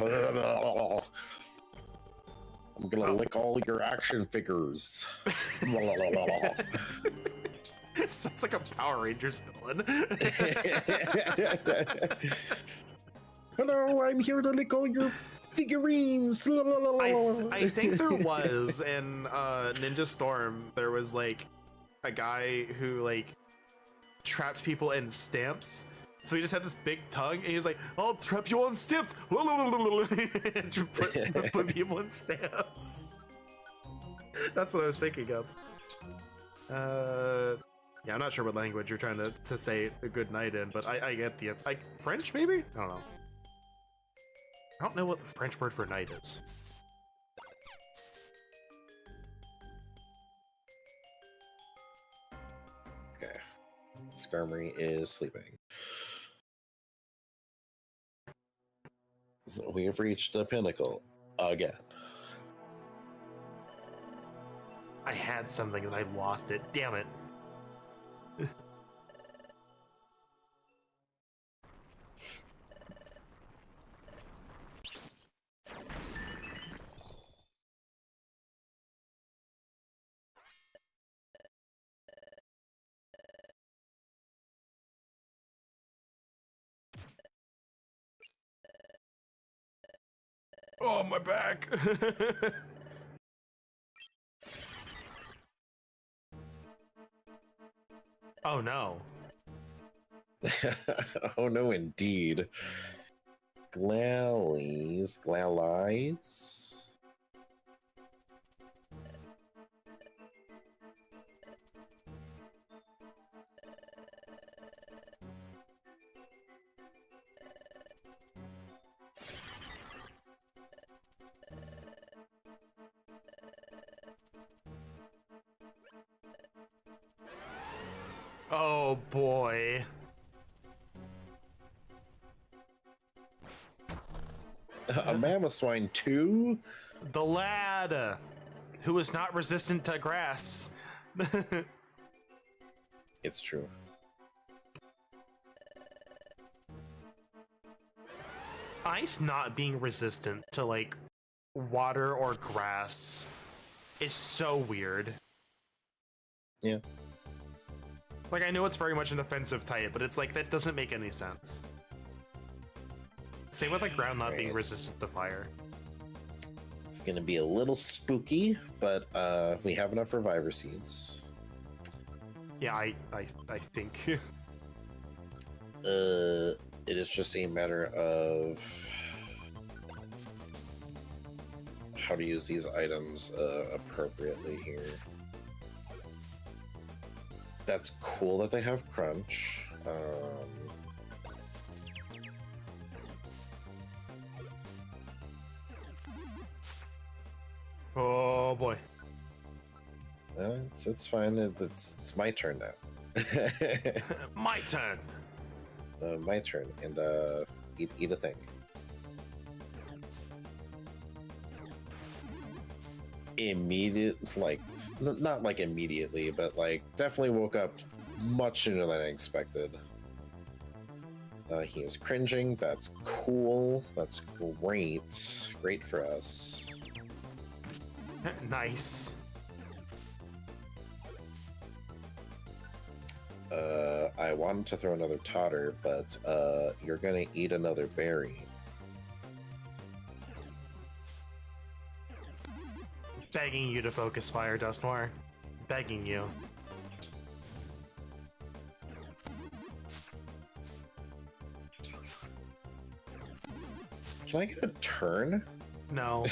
I'm gonna lick all your action figures. Sounds like a Power Rangers villain. Hello, I'm here to lick all your figurines. I think there was in Ninja Storm, there was like a guy who like trapped people in stamps. So he just had this big tongue, and he was like, "I'll trap you on stamps." And put people in stamps. That's what I was thinking of. Yeah, I'm not sure what language you're trying to say a good night in, but I get the like French maybe? I don't know. I don't know what the French word for night is. Okay. Skarmory is sleeping. We have reached the pinnacle again. I had something and I lost it. Damn it. Oh, my back. Oh no. Oh no, indeed. Glallies. Oh boy. A Mamoswine 2? The lad who is not resistant to grass. It's true. Ice not being resistant to like water or grass is so weird. Yeah. Like, I know it's very much an offensive type, but it's like that doesn't make any sense. Same with like ground not being resistant to fire. It's gonna be a little spooky, but we have enough reviver seeds. Yeah, I think. It is just a matter of how to use these items appropriately here. That's cool that they have crunch. Oh boy. It's fine. It's my turn now. My turn. My turn, and eat a thing. Immediate, like not like immediately, but like definitely woke up much sooner than I expected. He is cringing. That's cool. That's great for us. Nice. I wanted to throw another totter, but you're gonna eat another berry. Begging you to focus fire, Dustmore. Begging you. Can I get a turn? No.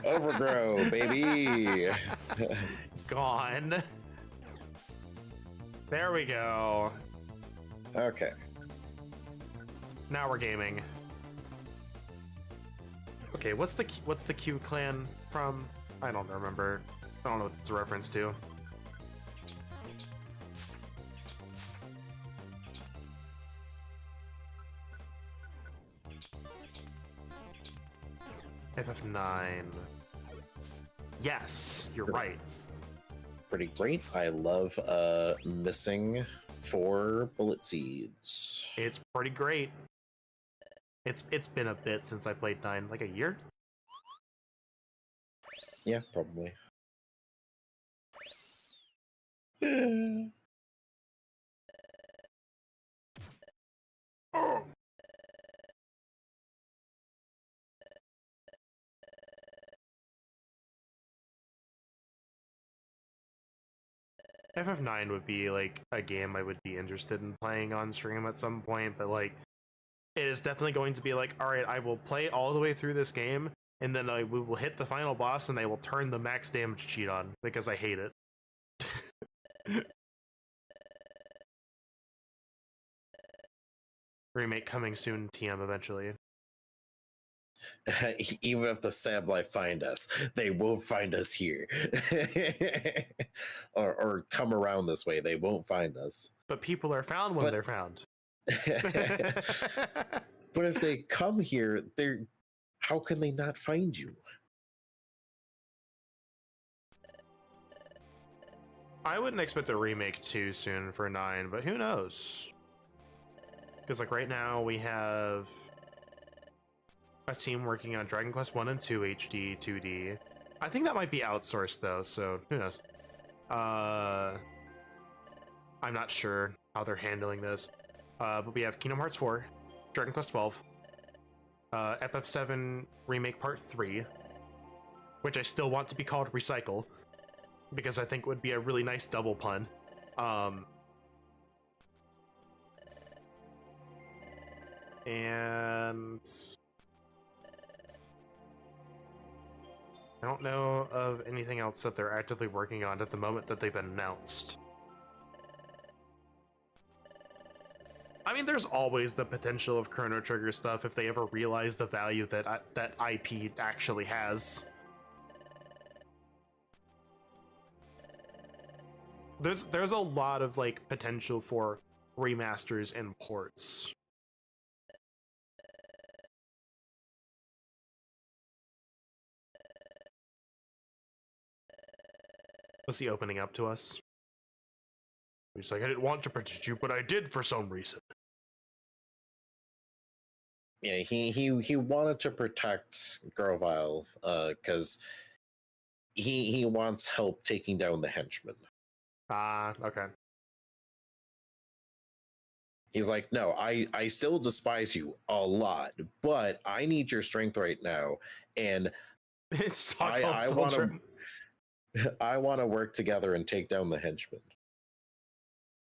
Overgrow, baby. Gone. There we go. Okay. Now we're gaming. Okay, what's the Q clan from? I don't remember. I don't know what it's a reference to. FF9. Yes, you're right. Pretty great. I love missing 4 bullet seeds. It's pretty great. It's been a bit since I played 9, like a year? Yeah, probably. Oh. FF9 would be like a game I would be interested in playing on stream at some point, but like it is definitely going to be like, all right, I will play all the way through this game, and then we will hit the final boss, and I will turn the max damage cheat on because I hate it. Remake coming soon, TM eventually. Even if the Sableye find us, they won't find us here. or come around this way, they won't find us. But people are found when they're found. But if they come here, how can they not find you? I wouldn't expect a remake too soon for 9, but who knows? Because like right now we have a team working on Dragon Quest 1 and 2 HD 2D. I think that might be outsourced though, so who knows? I'm not sure how they're handling this. But we have Kingdom Hearts 4, Dragon Quest 12, FF7 Remake Part 3, which I still want to be called Recycle, because I think would be a really nice double pun. And I don't know of anything else that they're actively working on at the moment that they've announced. I mean, there's always the potential of Chrono Trigger stuff if they ever realize the value that that IP actually has. There's a lot of like potential for remasters and ports. What's he opening up to us? He's like, I didn't want to protect you, but I did for some reason. Yeah, he wanted to protect Grovile, because he wants help taking down the henchmen. Ah, okay. He's like, no, I still despise you a lot, but I need your strength right now, and It's I want to I want to work together and take down the henchmen.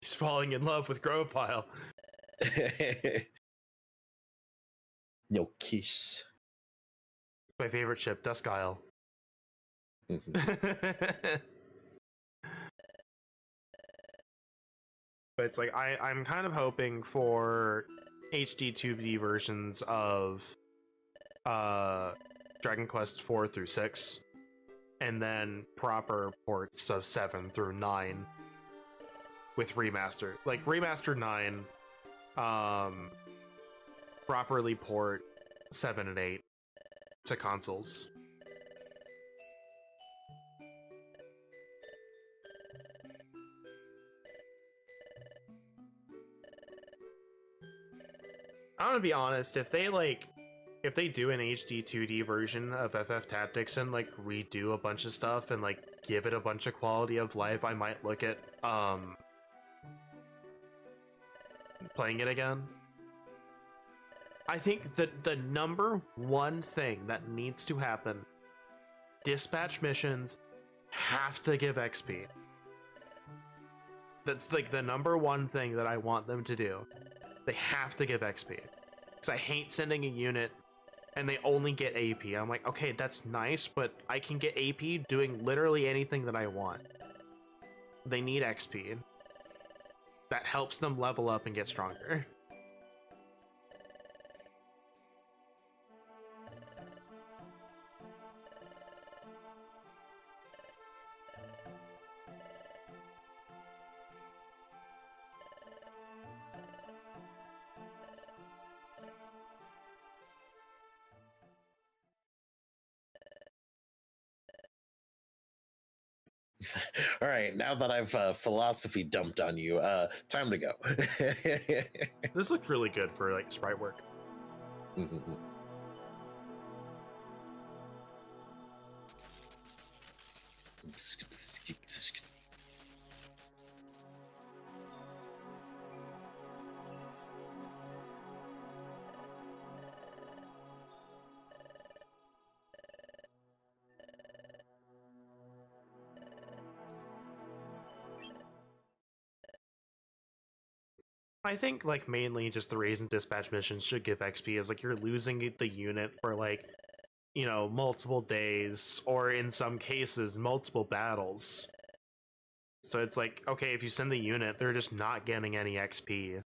He's falling in love with Grovile. No kiss. My favorite ship, Dusk Isle. But it's like I'm kind of hoping for HD 2D versions of Dragon Quest 4 through 6, and then proper ports of 7 through 9 with remaster. Like remaster 9, properly port 7 and 8 to consoles. I'm gonna be honest, if they do an HD 2D version of FF Tactics and like redo a bunch of stuff and like give it a bunch of quality of life, I might look at playing it again. I think that the number one thing that needs to happen, dispatch missions have to give XP. That's like the number one thing that I want them to do. They have to give XP. Because I hate sending a unit and they only get AP. I'm like, okay, that's nice, but I can get AP doing literally anything that I want. They need XP. That helps them level up and get stronger. All right, now that I've philosophy dumped on you, time to go. This looked really good for like sprite work. I think like mainly just the reason dispatch missions should give XP is like you're losing the unit for like, you know, multiple days or in some cases multiple battles. So it's like, okay, if you send the unit, they're just not getting any XP.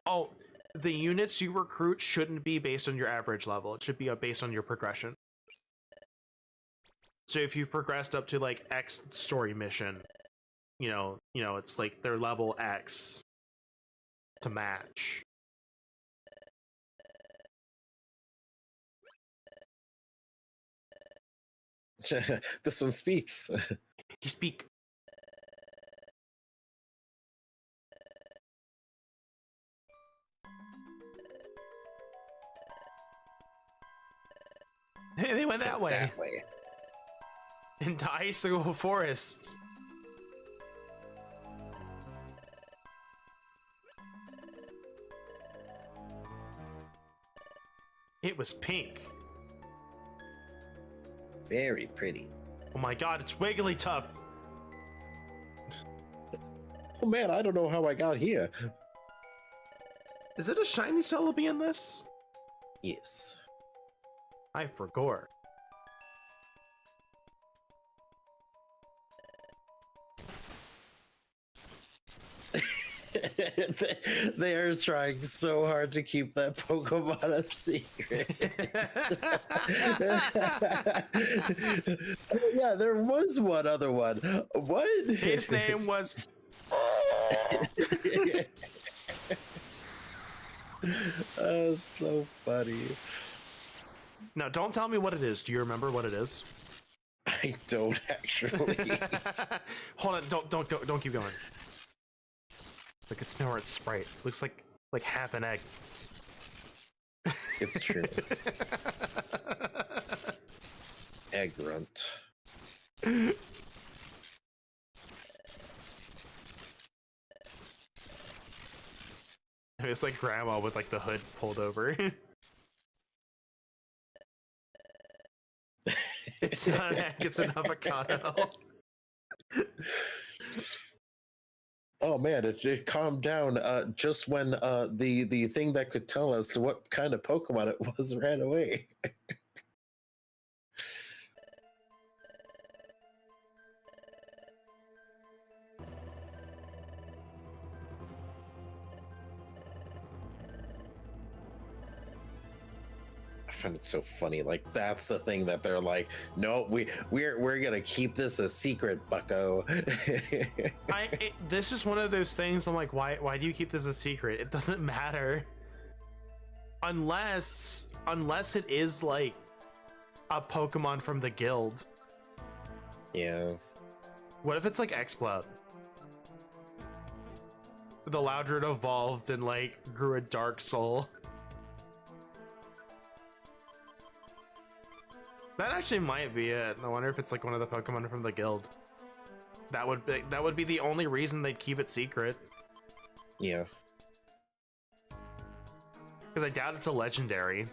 Oh, the units you recruit shouldn't be based on your average level. It should be based on your progression. So if you've progressed up to like X story mission, you know, it's like their level X to match. This one speaks. You speak. Hey, they went that way. That way. Into Icicle Forest. It was pink. Very pretty. Oh my god, it's wiggly tough. Oh man, I don't know how I got here. Is it a shiny Celebi in this? Yes. I forgot. They are trying so hard to keep that Pokemon a secret. Yeah, there was one other one. What? His name was. That's so funny. Now, don't tell me what it is. Do you remember what it is? I don't actually. Hold on! Don't keep going. Look at Snowart's sprite. Looks like half an egg. It's true. Egg grunt. It's like grandma with like the hood pulled over. It's not an egg, it's an avocado. Oh man, it calmed down just when the thing that could tell us what kind of Pokemon it was ran away. I find it so funny. Like that's the thing that they're like, no, we're gonna keep this a secret, Bucko. This is one of those things. I'm like, why do you keep this a secret? It doesn't matter, unless it is like a Pokemon from the guild. Yeah. What if it's like Exploud? The Loudred evolved and like grew a Dark Soul. That actually might be it. I wonder if it's like one of the Pokemon from the guild. That would be the only reason they'd keep it secret. Yeah. Because I doubt it's a legendary.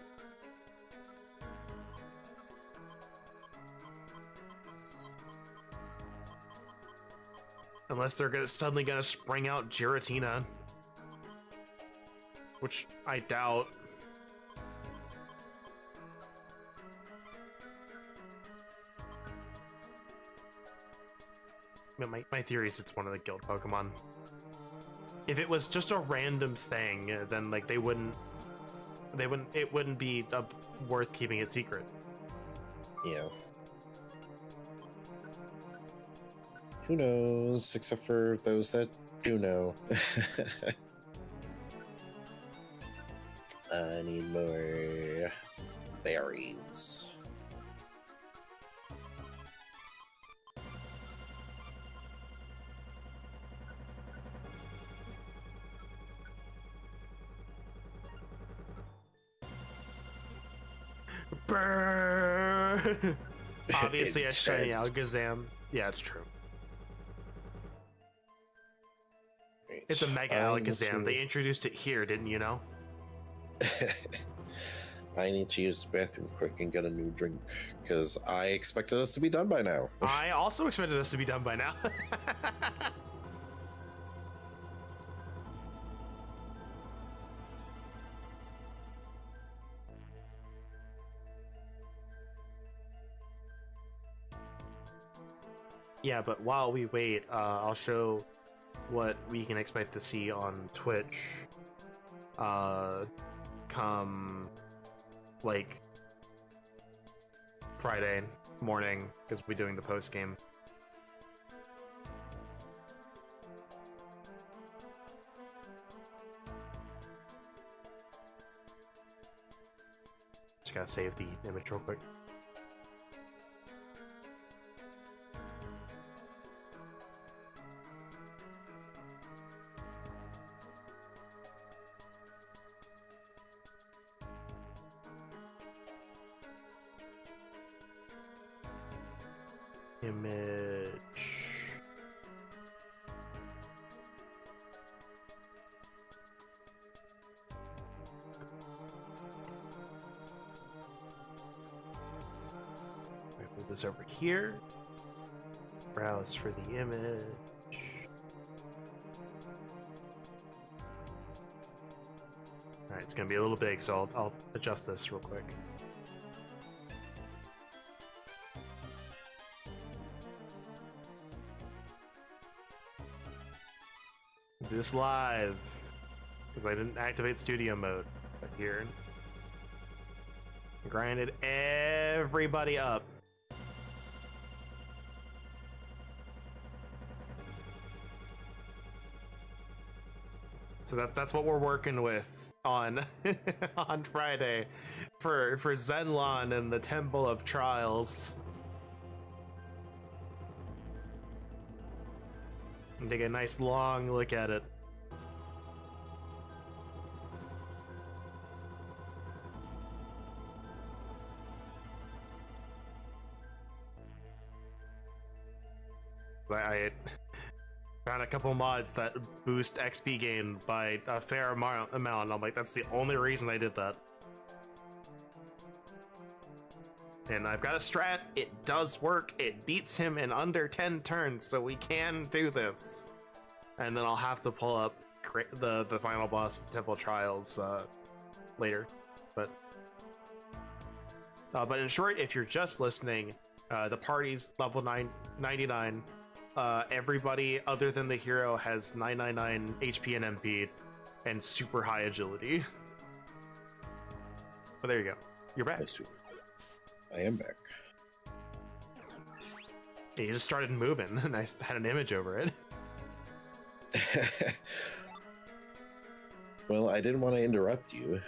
Unless they're suddenly gonna spring out Giratina. Which I doubt. My theory is it's one of the guild Pokemon. If it was just a random thing, then like it wouldn't be worth keeping it secret. Yeah. Who knows, except for those that do know. I need more berries. Brrr. Obviously, a shiny Intense. Alakazam. Yeah, it's true. Right. It's a Mega I need Alakazam. to- They introduced it here, didn't you know? I need to use the bathroom quick and get a new drink because I expected us to be done by now. I also expected this to be done by now. Yeah, but while we wait, I'll show what we can expect to see on Twitch. Come like Friday morning, because we'll be doing the post game. Just gotta save the image real quick. Image. I move this over here. Browse for the image. Alright, it's gonna be a little big, so I'll adjust this real quick. Do this live, because I didn't activate studio mode. But here, grinded everybody up. So that's what we're working with on on Friday for Zenlon and the Temple of Trials. And take a nice long look at it. I found a couple mods that boost XP gain by a fair amount. I'm like, that's the only reason I did that. And I've got a strat. It does work. It beats him in under 10 turns, so we can do this. And then I'll have to pull up the final boss Temple Trials later. But in short, if you're just listening, the party's level 99. Everybody other than the hero has 999 HP and MP and super high agility. But there you go. You're back. I am back. Yeah, you just started moving, and I had an image over it. Well, I didn't want to interrupt you.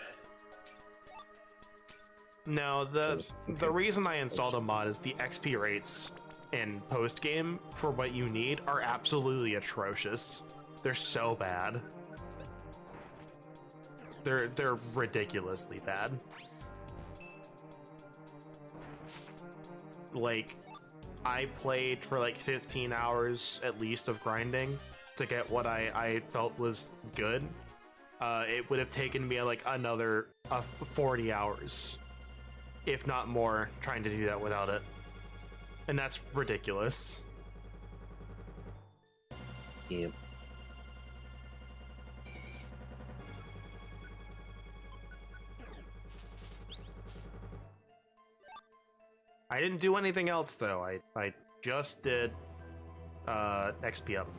No, the reason I installed a mod is the XP rates in post game for what you need are absolutely atrocious. They're so bad. They're ridiculously bad. Like, I played for like 15 hours at least of grinding to get what I felt was good. It would have taken me like another 40 hours, if not more, trying to do that without it. And that's ridiculous. Yep. I didn't do anything else though. I just did XP up.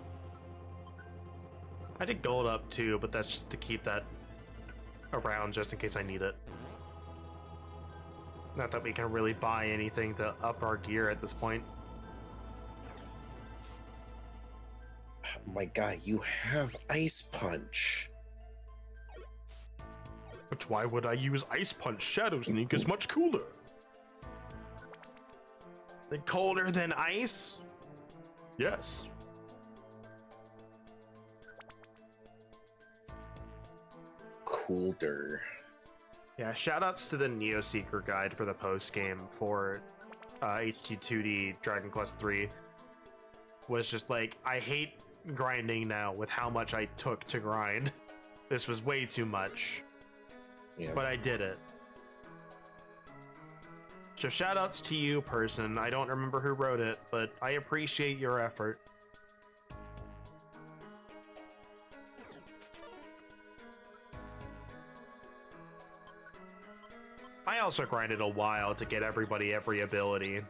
I did gold up too, but that's just to keep that around just in case I need it. Not that we can really buy anything to up our gear at this point. My God, you have Ice Punch. But why would I use Ice Punch? Shadow Sneak is much cooler. Colder than ice? Yes. Colder. Yeah, shoutouts to the Neo Seeker guide for the post game for HT2D Dragon Quest 3. Was just like, I hate grinding now with how much I took to grind. This was way too much. Yeah. But I did it. So shoutouts to you, person. I don't remember who wrote it, but I appreciate your effort. I also grinded a while to get everybody every ability.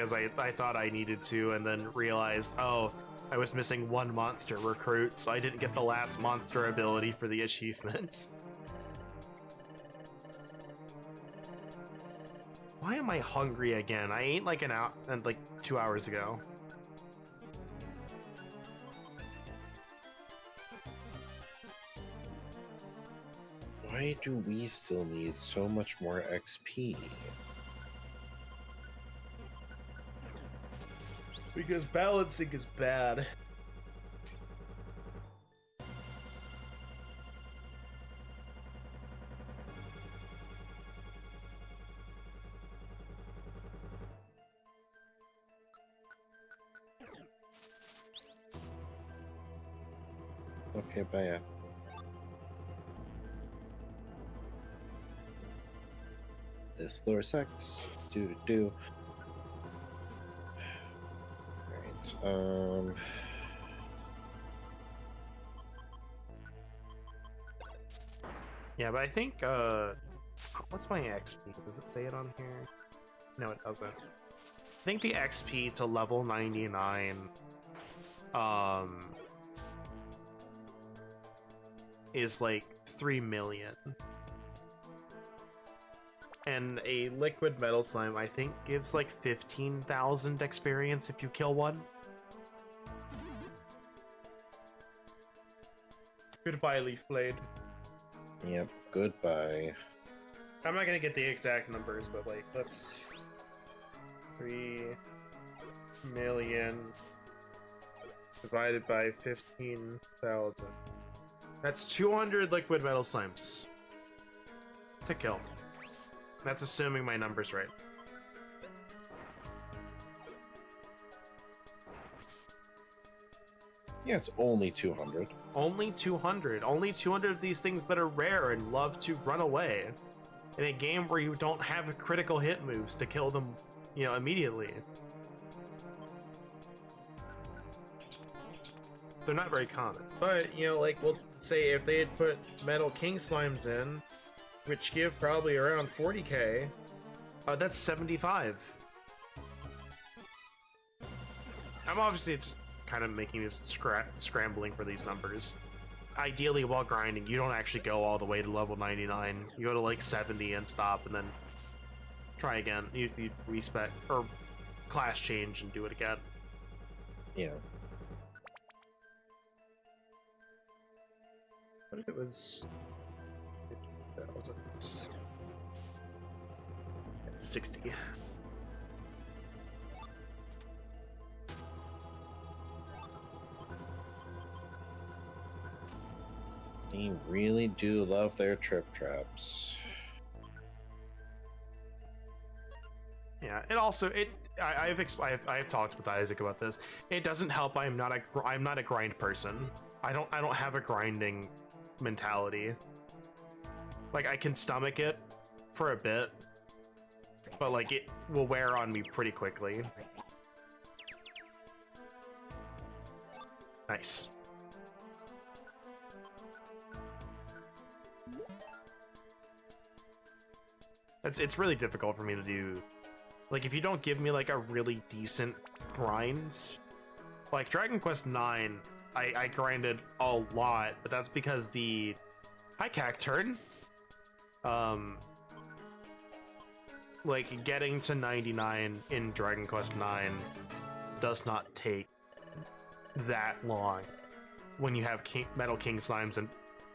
because I thought I needed to, and then realized, oh, I was missing one monster recruit, so I didn't get the last monster ability for the achievements. Why am I hungry again? I ate like like 2 hours ago. Why do we still need so much more XP? Because balancing is bad. Okay, bye. This floor sucks. Do. Alright, Yeah, but I think, what's my XP? Does it say it on here? No, it doesn't. I think the XP to level 99, is like 3 million. And a liquid metal slime, I think, gives like 15,000 experience if you kill one. Goodbye, Leaf Blade. Yep, goodbye. I'm not gonna get the exact numbers, but like, that's 3 million divided by 15,000. That's 200 liquid metal slimes to kill. That's assuming my number's right. Yeah, it's only 200. Only 200. Only 200 of these things that are rare and love to run away. In a game where you don't have critical hit moves to kill them, you know, immediately. They're not very common. But, you know, like, we'll say if they had put Metal King Slimes in, which give probably around 40k, that's 75. I'm obviously just kind of making this scrambling for these numbers. Ideally, while grinding, you don't actually go all the way to level 99. You go to like 70 and stop, and then try again. You respec or class change and do it again. Yeah. What if it was 50,000? It's 60. They really do love their trip traps. Yeah, it also I've talked with Isaac about this. It doesn't help. I'm not a grind person. I don't have a grinding mentality. Like, I can stomach it for a bit, but like it will wear on me pretty quickly. Nice. It's really difficult for me to do. Like, if you don't give me like a really decent grind, like Dragon Quest IX, I grinded a lot, but that's because the hi Cacturn. Like, getting to 99 in Dragon Quest IX does not take that long when you have Metal King Slimes and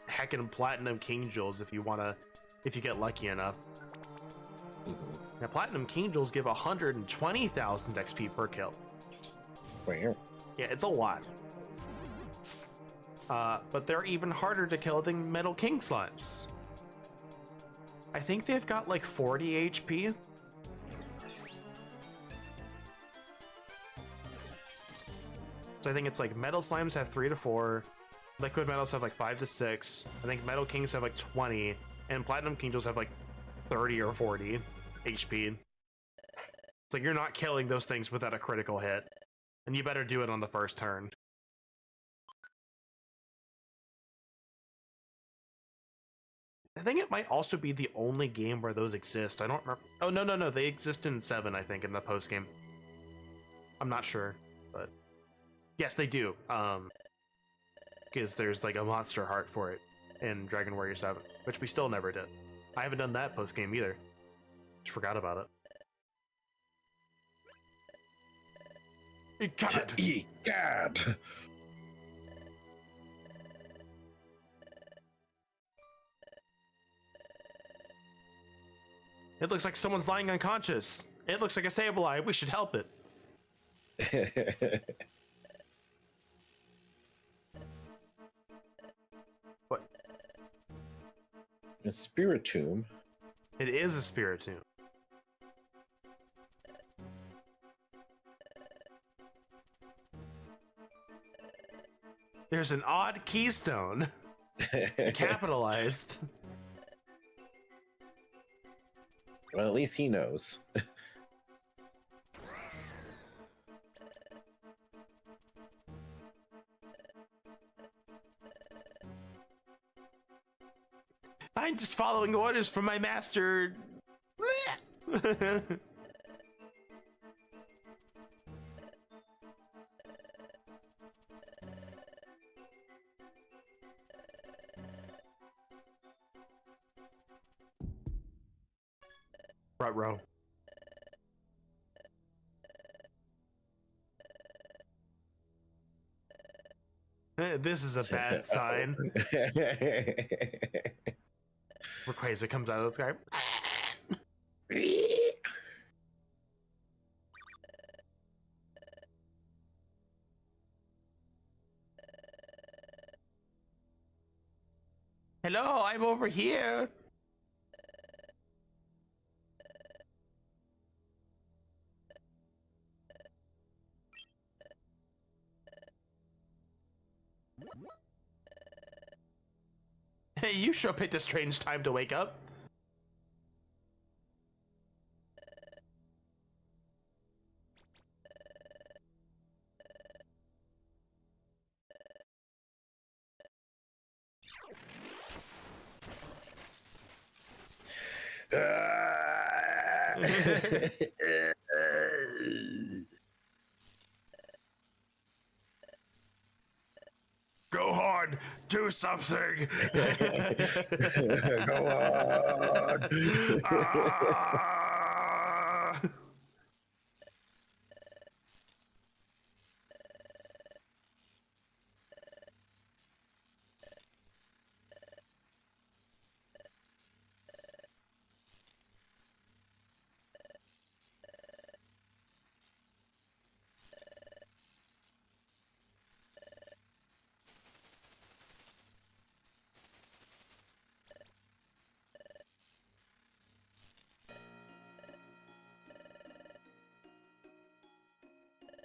heckin' Platinum King Jewels if you get lucky enough. Now, Platinum King Jewels give 120,000 XP per kill. Where? Yeah, it's a lot. But they're even harder to kill than Metal King Slimes. I think they've got like 40 HP. So I think it's like Metal Slimes have 3 to 4, Liquid Metals have like 5 to 6, I think Metal Kings have like 20, and Platinum King Jewels have like 30 or 40 HP. It's like, you're not killing those things without a critical hit, and you better do it on the first turn. I think it might also be the only game where those exist. I don't remember. Oh, no, they exist in 7, I think, in the post game. I'm not sure, but yes, they do. Because there's like a monster heart for it in Dragon Warrior 7, which we still never did. I haven't done that post game either. Just forgot about it. God. God. It looks like someone's lying unconscious. It looks like a Sableye. We should help it. What? A Spiritomb. It is a Spiritomb. There's an odd keystone. Capitalized. Well, at least he knows. I'm just following orders from my master. Front row. This is a bad sign. Rayquaza comes out of the sky. Hello, I'm over here. Hey, you sure picked a strange time to wake up. Go on, do something. Go on. Ah!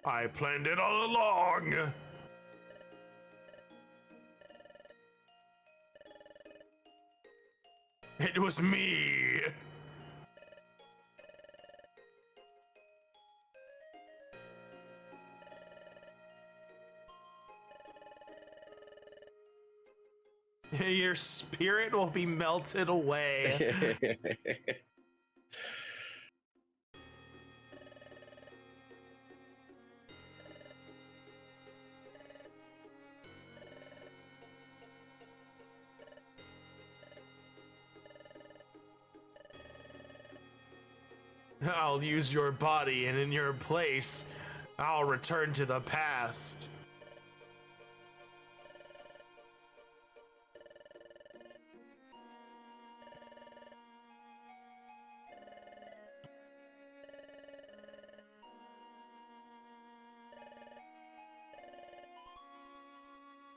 I planned it all along. It was me. Your spirit will be melted away. I'll use your body, and in your place, I'll return to the past.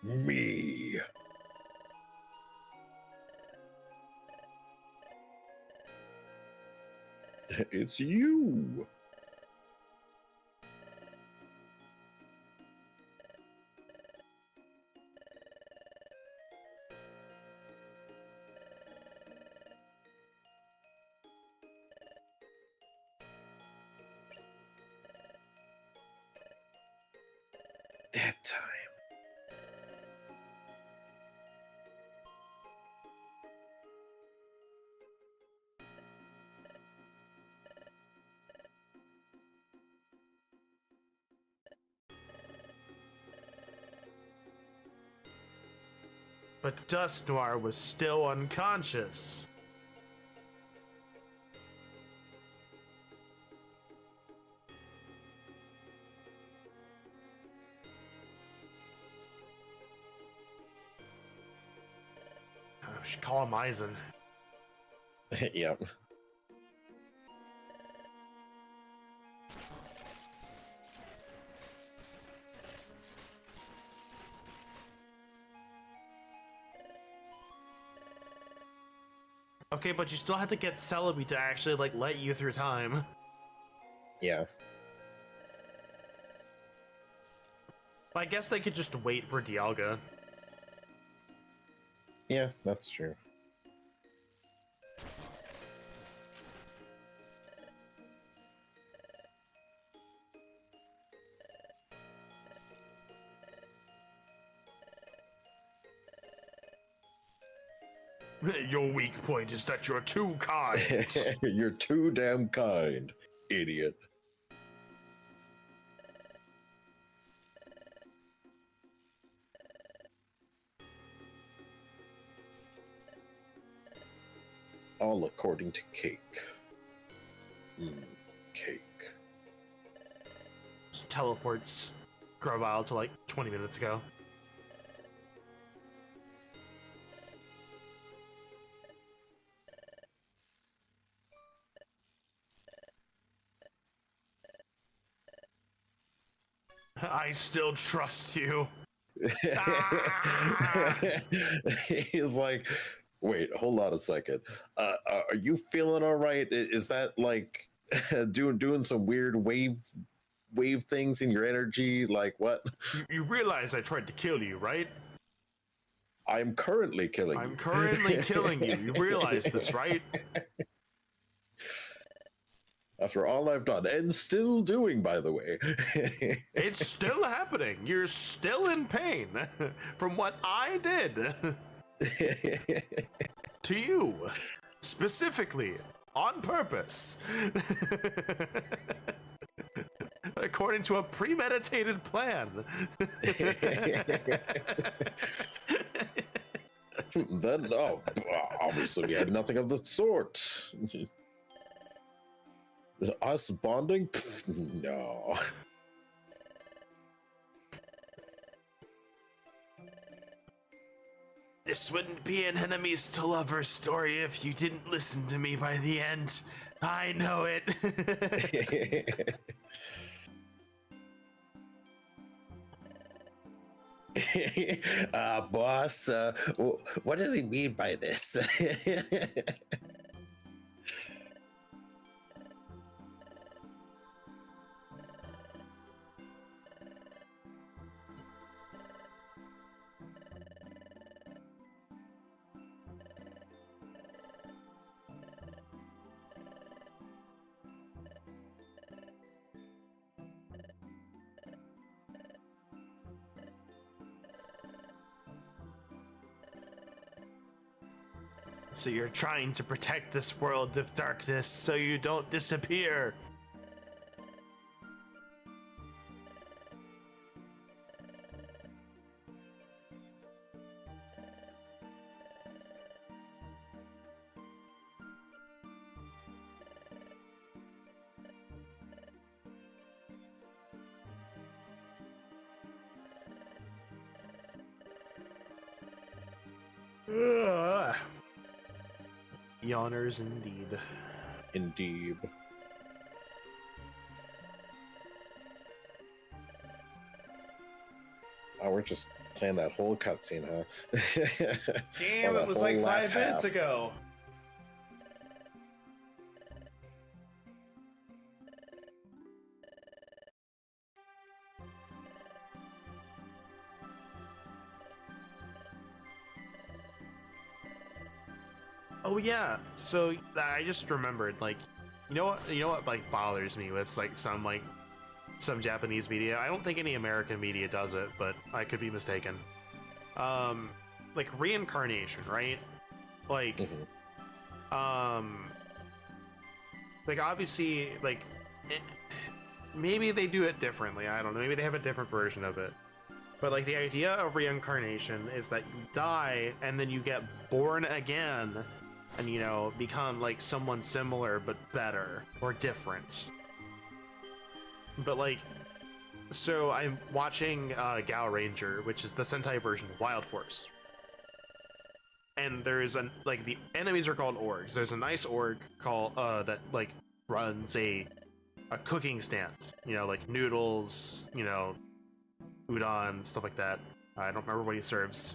Me. It's you. That time. But Dusk Noir was still unconscious. I should call him Eisen. Yep. Okay, but you still have to get Celebi to actually, like, let you through time. Yeah. I guess they could just wait for Dialga. Yeah, that's true. Your weak point is that you're too kind. You're too damn kind, idiot. All according to Cake. Cake. Just teleports Grovyle to like 20 minutes ago. I still trust you. He's like, wait, hold on a second. Are you feeling all right? Is that like doing some weird wave things in your energy? Like what? You realize I tried to kill you, right? I'm currently killing you. I'm currently killing you. You realize this, right? After all I've done, and still doing, by the way. It's still happening. You're still in pain from what I did to you, specifically, on purpose. According to a premeditated plan. Then, obviously we had nothing of the sort. Us bonding? Pfft, no. This wouldn't be an enemies to lovers story if you didn't listen to me by the end. I know it. Boss, what does he mean by this? So you're trying to protect this world of darkness so you don't disappear. Ugh. Yawners indeed. Indeed. Oh, we're just playing that whole cutscene, huh? Damn, Or it that was whole like last 5 minutes half. ago. Oh yeah, so I just remembered, like, you know what like bothers me with like some Japanese media. I don't think any American media does it, but I could be mistaken. Like reincarnation, right? Like, like obviously, like, maybe they do it differently. I don't know. Maybe they have a different version of it. But like the idea of reincarnation is that you die and then you get born again and, you know, become like someone similar but better or different. But like, so I'm watching Gal Ranger, which is the Sentai version of Wild Force. And there's like the enemies are called orgs. There's a nice org called that like runs a cooking stand, you know, like noodles, you know, udon, stuff like that. I don't remember what he serves.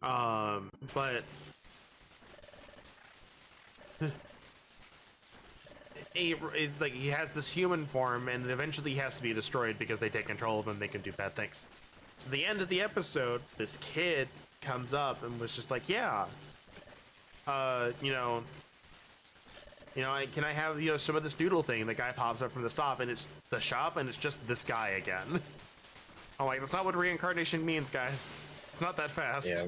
But like he has this human form, and eventually he has to be destroyed because they take control of him. They can do bad things. So the end of the episode, this kid comes up and was just like, "Yeah, you know, can I have, you know, some of this noodle thing?" And the guy pops up from the shop, and it's just this guy again. I'm like, that's not what reincarnation means, guys. It's not that fast. Yeah.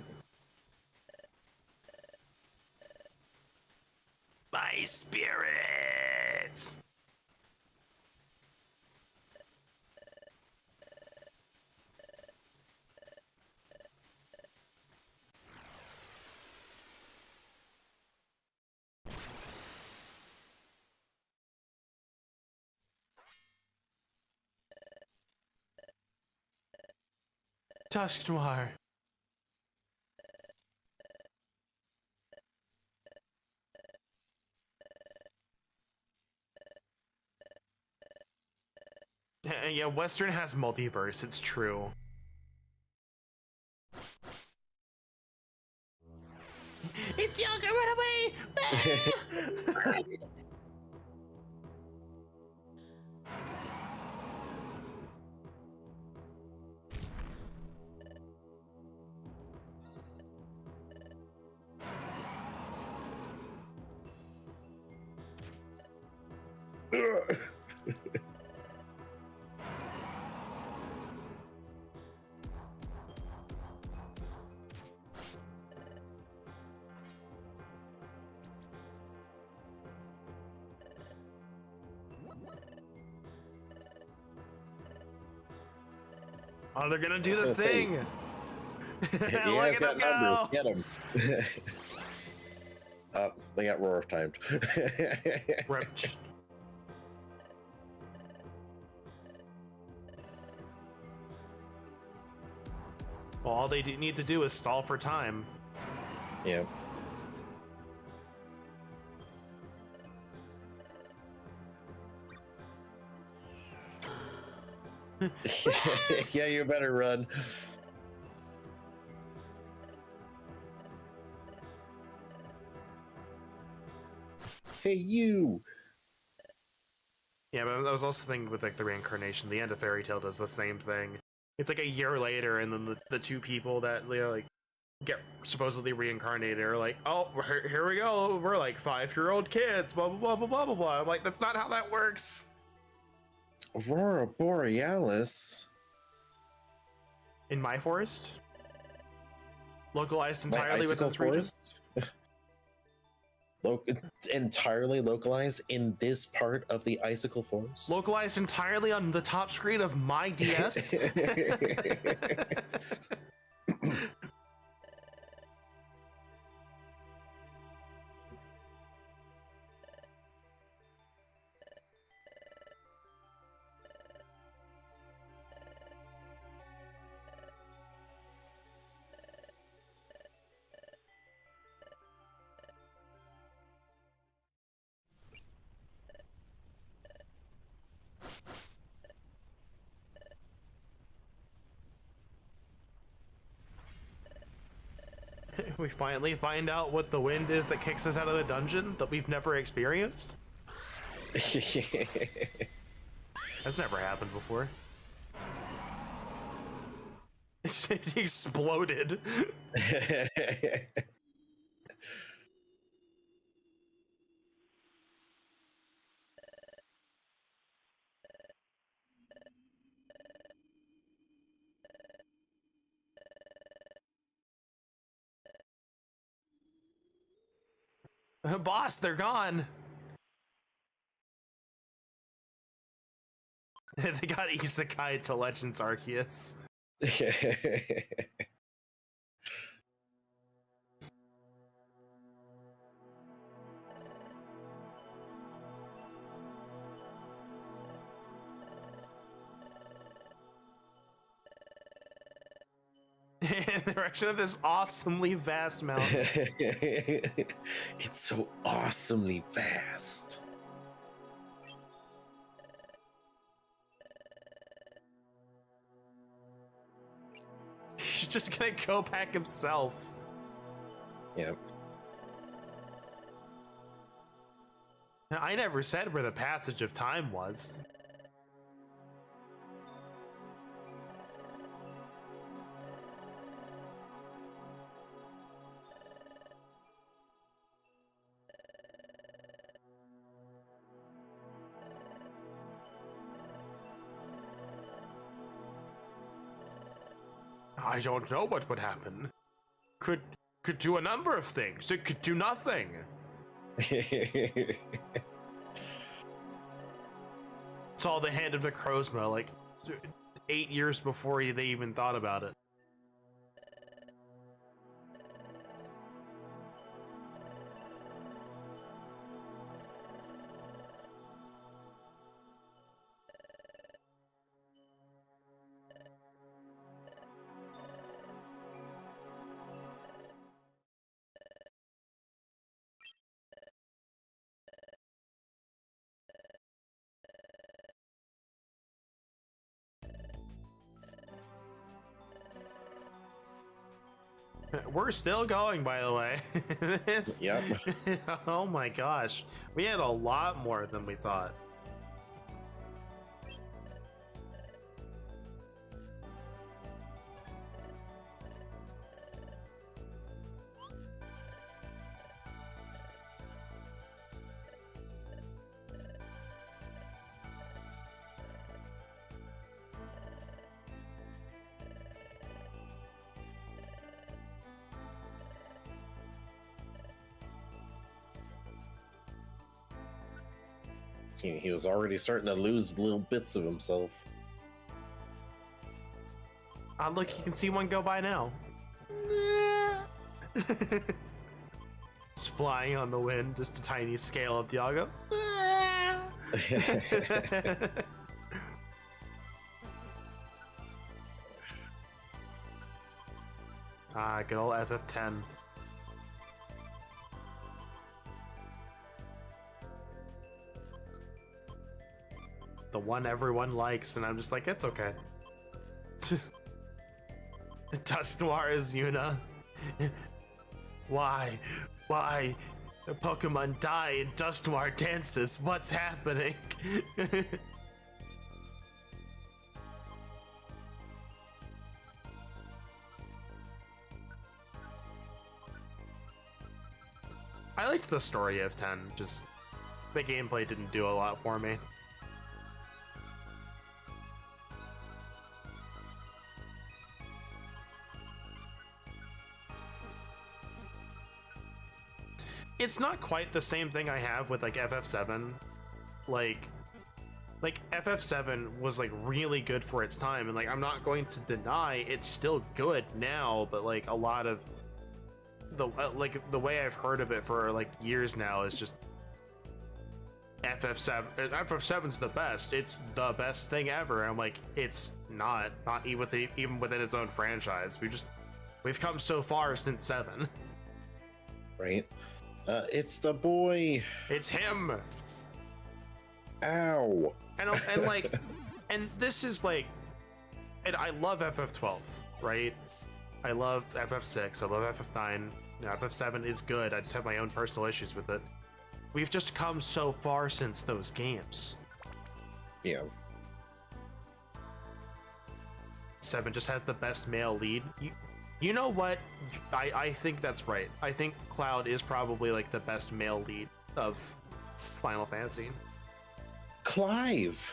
My spirit! Dusk Noir. Yeah, Western has multiverse, it's true. It's Yoga, run away! Oh, they're gonna do the thing! He has got numbers, get him. Oh, they got roar timed. Roach. Well, all they need to do is stall for time. Yeah. Yeah, you better run. Hey, you. Yeah, but I was also thinking with like the reincarnation, the end of Fairy Tail does the same thing. It's like a year later, and then the two people that, you know, like get supposedly reincarnated are like, oh, here we go, we're like 5-year-old kids, blah blah blah blah blah blah blah. I'm like, that's not how that works. Aurora Borealis. In my forest, localized entirely My within this region. Entirely localized in this part of the icicle forest. Localized entirely on the top screen of my DS. We finally find out what the wind is that kicks us out of the dungeon that we've never experienced. That's never happened before. It exploded. Boss, they're gone. They got Isekai to Legends Arceus. In the direction of this awesomely vast mountain. It's so awesomely vast. He's just gonna go back himself. Yep. I never said where the passage of time was. I don't know what would happen. Could do a number of things. It could do nothing. It's all the hand of the Crozma, like 8 years before they even thought about it. We're still going, by the way. Yep. Oh my gosh. We had a lot more than we thought. He was already starting to lose little bits of himself. Look, you can see one go by now. Just flying on the wind, just a tiny scale of Diago. Good old FF10. The one everyone likes, and I'm just like, it's okay. Dusk Noir is Yuna. Why? Why? The Pokemon die and Dusk Noir dances. What's happening? I liked the story of 10, just the gameplay didn't do a lot for me. It's not quite the same thing I have with like FF7. Like FF7 was like really good for its time, and like I'm not going to deny it's still good now, but like a lot of the the way I've heard of it for like years now is just FF7's the best. It's the best thing ever. I'm like, it's not even within its own franchise. We've come so far since 7. Right? It's the boy. It's him. Ow. And like, and this is like, and I love FF12, right? I love FF6. I love FF9. You know, FF7 is good. I just have my own personal issues with it. We've just come so far since those games. Yeah. 7 just has the best male lead. You know what? I think that's right. I think Cloud is probably like the best male lead of Final Fantasy. Clive.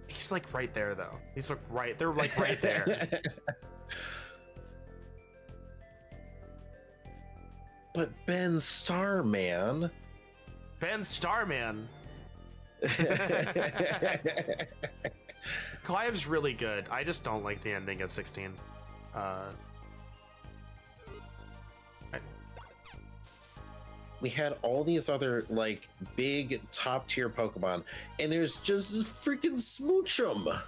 He's like right there though. He's like right. They're like right there. But Ben Starman. Ben Starman. Clive's really good. I just don't like the ending of 16. We had all these other like big top tier Pokemon, and there's just this freaking Smoochum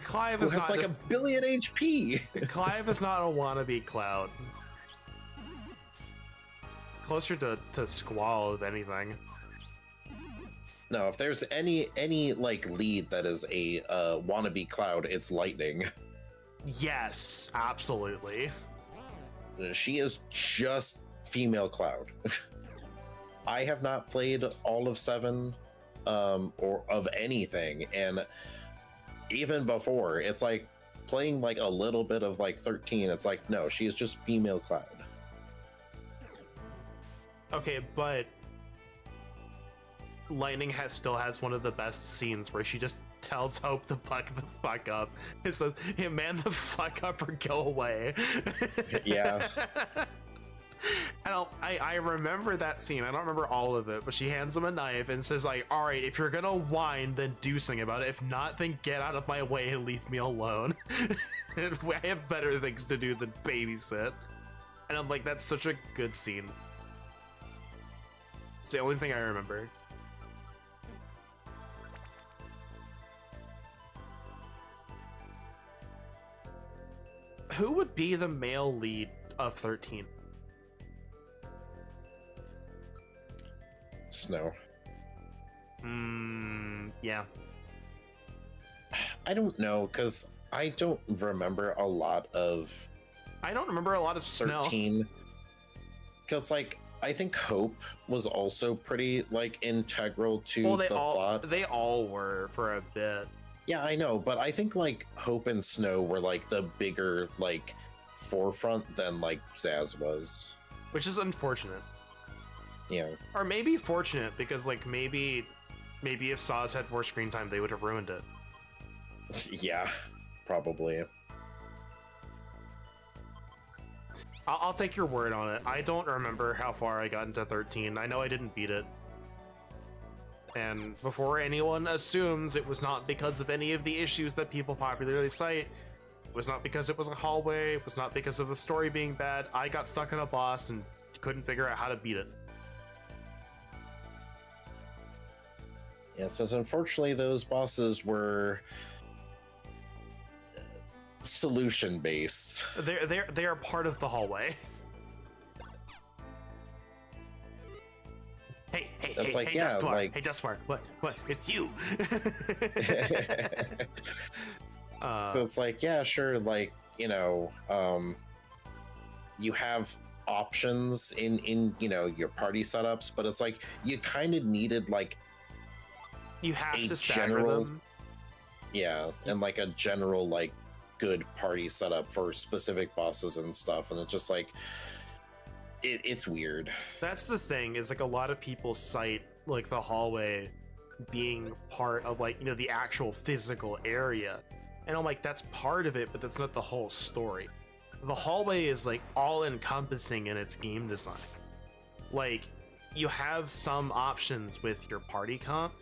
Clive who is has not like just, a billion HP. Clive is not a wannabe Cloud. It's closer to Squall, if anything. No, if there's any like lead that is a wannabe Cloud, it's Lightning. Yes, absolutely. She is just female Cloud. I have not played all of 7 or of anything, and even before, it's like playing like a little bit of like 13, it's like, no, she is just female Cloud. Okay, but Lightning still has one of the best scenes where she just tells Hope to buck the fuck up. It says, hey, man the fuck up or go away. Yeah. And I remember that scene. I don't remember all of it, but she hands him a knife and says like, all right, if you're gonna whine, then do something about it. If not, then get out of my way and leave me alone. I have better things to do than babysit. And I'm like, that's such a good scene. It's the only thing I remember. Who would be the male lead of 13? Snow. Yeah. I don't know, because I don't remember a lot of I don't remember a lot of Snow. 13. Because like I think Hope was also pretty like integral to the plot. They all were for a bit. Yeah, I know, but I think like Hope and Snow were like the bigger like forefront than like Zaz was. Which is unfortunate. Yeah. Or maybe fortunate, because like maybe if Saz had more screen time, they would have ruined it. Yeah, probably. I'll take your word on it. I don't remember how far I got into 13. I know I didn't beat it. And before anyone assumes it was not because of any of the issues that people popularly cite, it was not because it was a hallway, it was not because of the story being bad. I got stuck in a boss and couldn't figure out how to beat it. Yeah, so unfortunately those bosses were solution based. They are part of the hallway. Hey, That's like, hey, yeah, Dustmark. like... Hey, Dustmark. What? It's you. So it's like, yeah, sure, like, you know, you have options in you know your party setups, but it's like you kind of needed like you have a to stagger general them. Yeah, and like a general like good party setup for specific bosses and stuff, and it's just like it's weird. That's the thing, is like a lot of people cite like the hallway being part of like, you know, the actual physical area, and I'm like, that's part of it, but that's not the whole story. The hallway is like all encompassing in its game design. Like, you have some options with your party comp,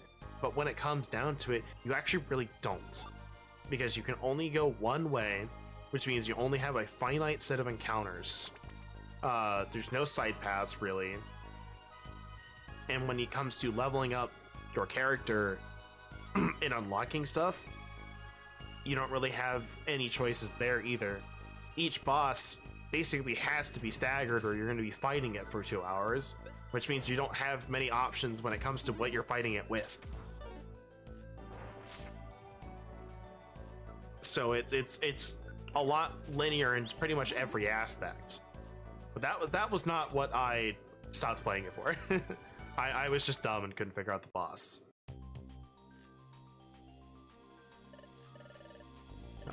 but when it comes down to it, you actually really don't, because you can only go one way, which means you only have a finite set of encounters. There's no side paths really, and when it comes to leveling up your character and unlocking stuff, you don't really have any choices there either. Each boss basically has to be staggered, or you're going to be fighting it for 2 hours, which means you don't have many options when it comes to what you're fighting it with. So it's a lot linear in pretty much every aspect. But that was not what I stopped playing it for. I was just dumb and couldn't figure out the boss.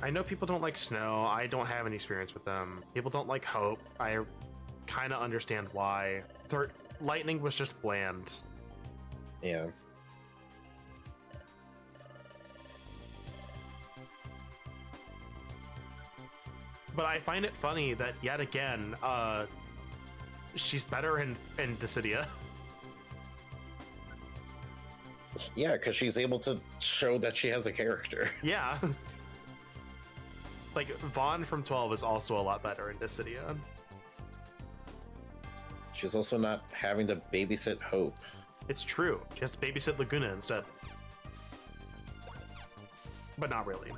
I know people don't like Snow. I don't have any experience with them. People don't like Hope. I kind of understand why. Lightning was just bland. Yeah. But I find it funny that yet again, she's better in Dissidia. Yeah, because she's able to show that she has a character. Yeah. Like, Vaughn from 12 is also a lot better in Dissidia. She's also not having to babysit Hope. It's true. She has to babysit Laguna instead. But not really.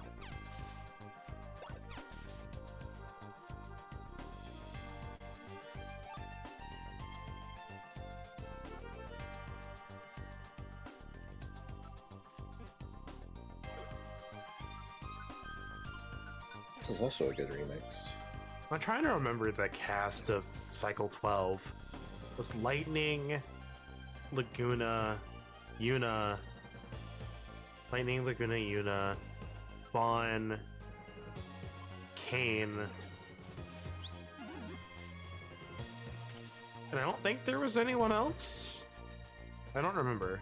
This is also a good remix. I'm trying to remember the cast of Cycle 12. It was Lightning, Laguna, Yuna, Lightning, Laguna, Yuna, Vaughn, Kane. And I don't think there was anyone else. I don't remember.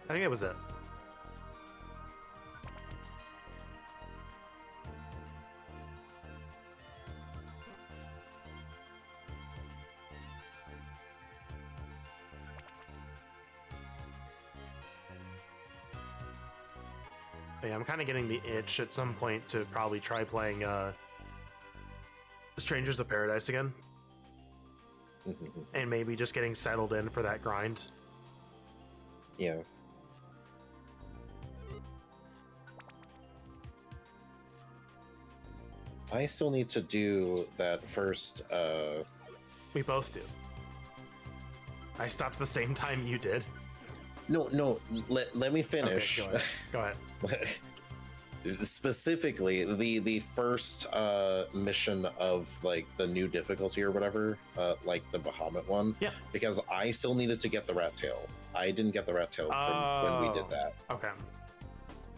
I think it was it. Yeah, I'm kind of getting the itch at some point to probably try playing Strangers of Paradise again. And maybe just getting settled in for that grind. Yeah. I still need to do that first, We both do. I stopped at the same time you did. No, let me finish. Okay, go ahead. Specifically, the first mission of like the new difficulty or whatever, like the Bahamut one. Yeah. Because I still needed to get the rat tail. I didn't get the rat tail from when we did that. Okay.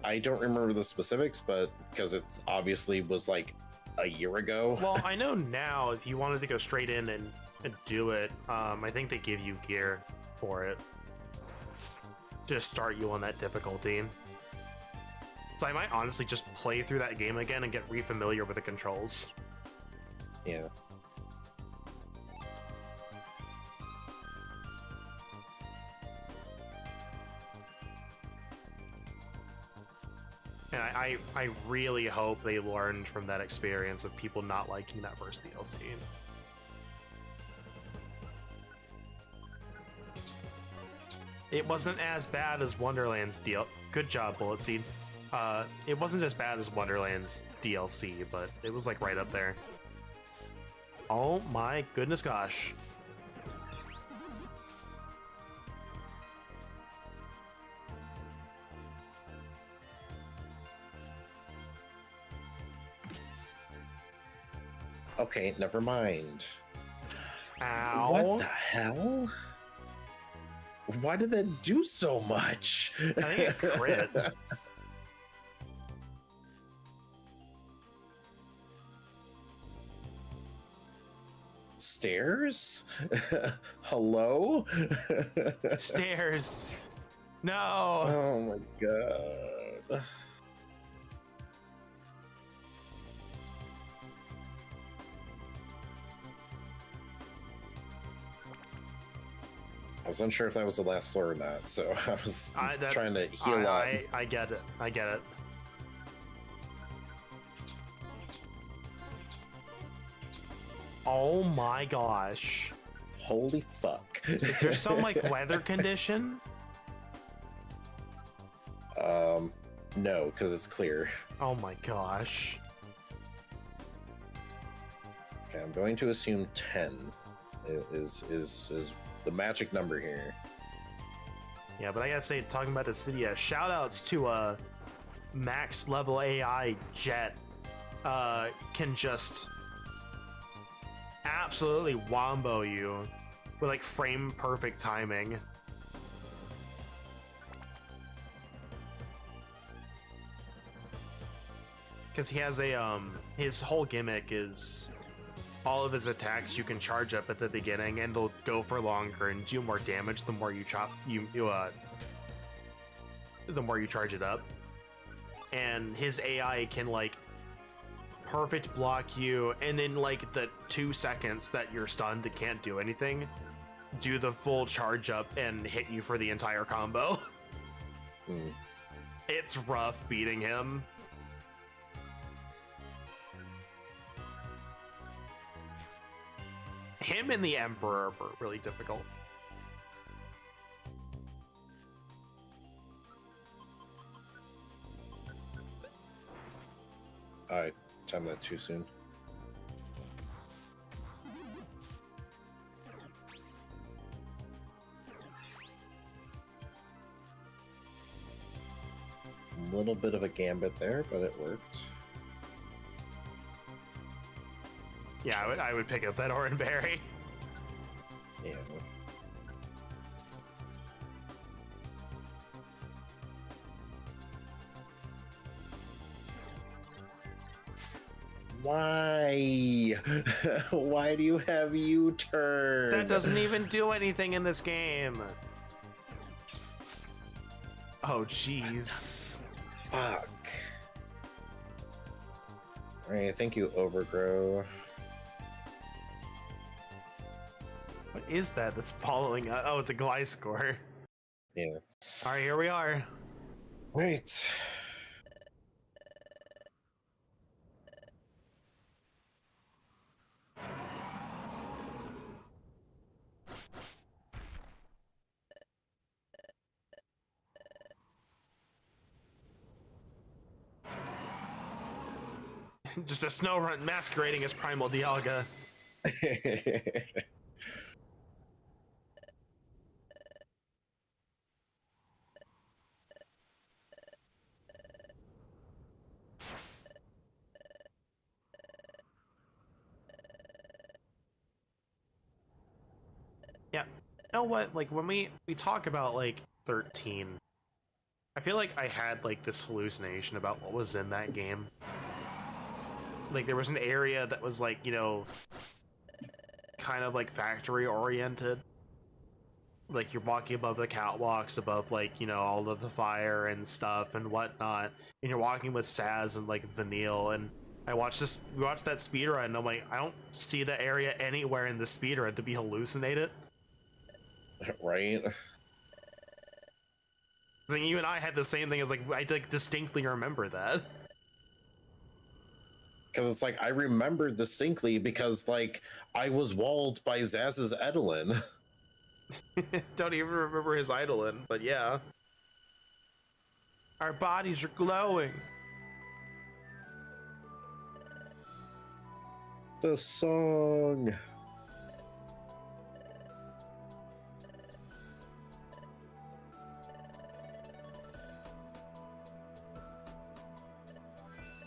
I don't remember the specifics, but because it obviously was like a year ago. Well, I know now if you wanted to go straight in and do it, I think they give you gear for it. Just start you on that difficulty. So I might honestly just play through that game again and get re-familiar with the controls. Yeah. And I really hope they learned from that experience of people not liking that first DLC. It wasn't as bad as Wonderland's DLC. Good job, Bullet Seed. It wasn't as bad as Wonderland's DLC, but it was like right up there. Oh my goodness gosh. Okay, never mind. Ow. What the hell? Why did that do so much? I think it crit. Stairs? Hello? Stairs. No. Oh my god. I was unsure if that was the last floor or not, so I was trying to heal up. I get it. I get it. Oh my gosh. Holy fuck. Is there some like weather condition? No, because it's clear. Oh my gosh. Okay, I'm going to assume 10 is the magic number here. Yeah, but I gotta say, talking about Dissidia, shout outs to max level AI Jet. Can just absolutely wombo you with like frame perfect timing. Because he has a his whole gimmick is all of his attacks you can charge up at the beginning and they'll go for longer and do more damage the more you the more you charge it up. And his AI can like perfect block you, and then like the 2 seconds that you're stunned and can't do anything, do the full charge up and hit you for the entire combo. Mm. It's rough beating him. Him and the Emperor were really difficult. I timed that too soon. A little bit of a gambit there, but it worked. Yeah, I would pick up that Oran Berry. Yeah. Why? Why do you have U-turn? That doesn't even do anything in this game. Oh, jeez. Fuck. Alright, thank you, Overgrow. What is that that's following us? Oh, it's a Gliscor. Yeah. All right, here we are. Right. Just a snow runt masquerading as Primal Dialga. Yeah. You know what? Like when we talk about like 13, I feel like I had like this hallucination about what was in that game. Like there was an area that was like, you know, kind of like factory oriented. Like you're walking above the catwalks, above like, you know, all of the fire and stuff and whatnot, and you're walking with Saz and like Vanille. And we watched that speedrun, and I'm like, I don't see the area anywhere in the speedrun to be hallucinated. Right? I think you and I had the same thing. As like, I like distinctly remember that. Because it's like, I remember distinctly because, like, I was walled by Zaz's Edelin. Don't even remember his Eidolon, but yeah. Our bodies are glowing. The song.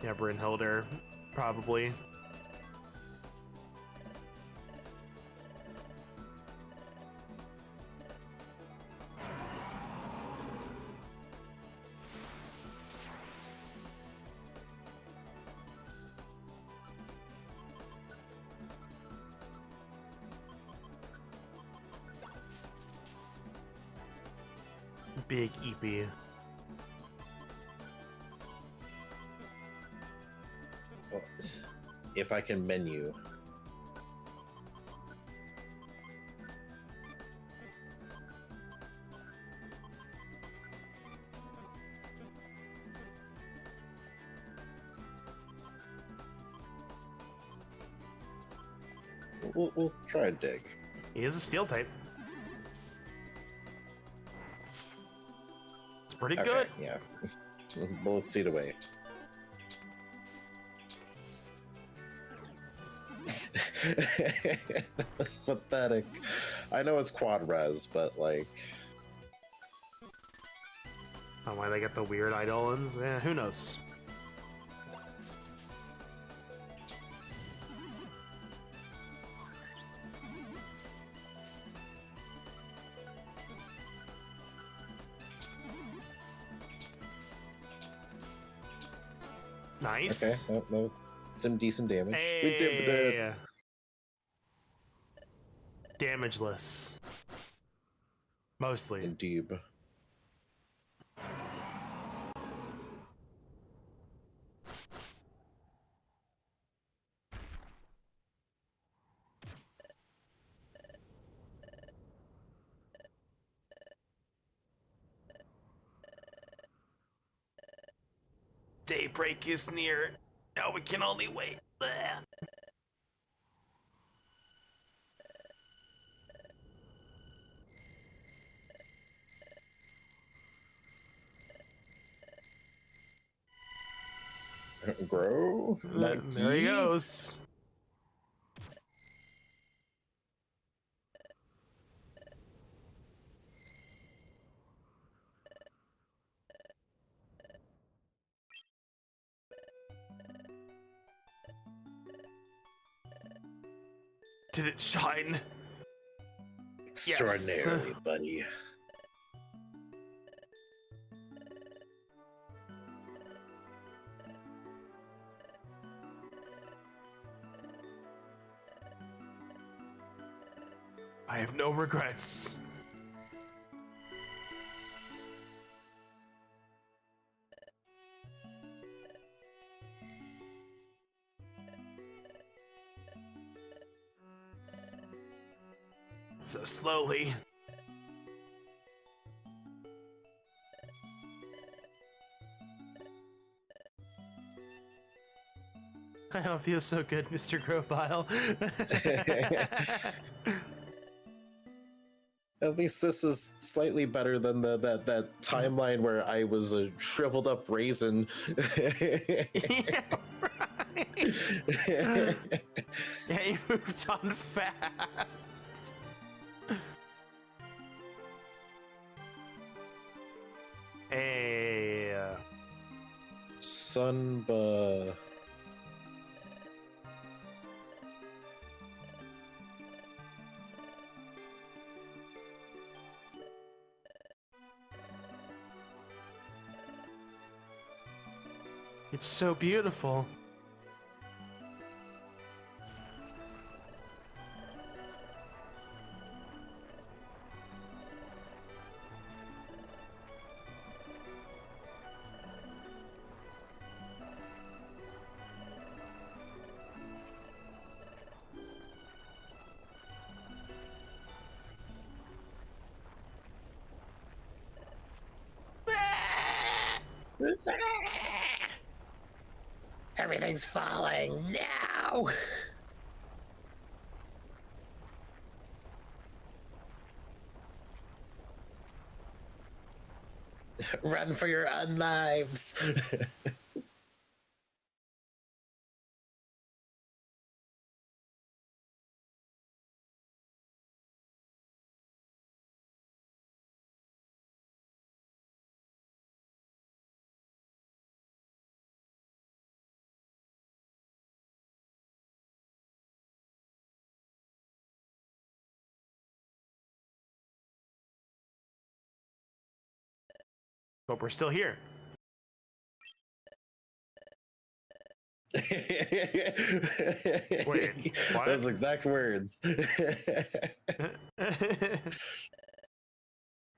Yeah, Brynhilder, probably. Big EP. Well, if I can menu. We'll try to dig. He is a steel type. It's pretty Okay, good. yeah. Bullet seed away. That's pathetic. I know it's quad res, but like... Oh, why they got the weird Eidolons? Yeah, who knows? Nice. Okay, no, some decent damage. Hey. We did it. Damageless. Mostly. Indeed. daybreak is near. Now we can only wait. Bleh. Grow. There he goes. Did it shine? Extraordinarily, Yes. buddy. I have no regrets. So slowly. I don't feel so good, Mr. Grovile. At least this is slightly better than that timeline where I was a shriveled up raisin. Yeah, right. Yeah, he moved on fast. Hey. Sunba. It's so beautiful. Everything's falling now. Run for your unlives. But we're still here. Wait, what? Those exact words.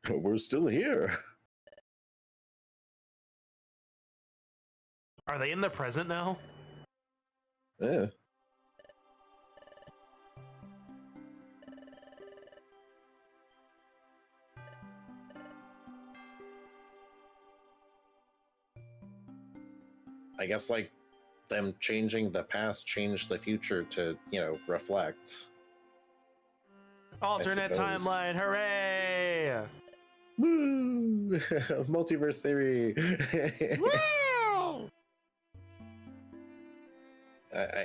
We're still here. Are they in the present now? Yeah. I guess like them changing the past changed the future to, reflect. Alternate suppose. timeline, hooray! Woo! Multiverse theory. Woo!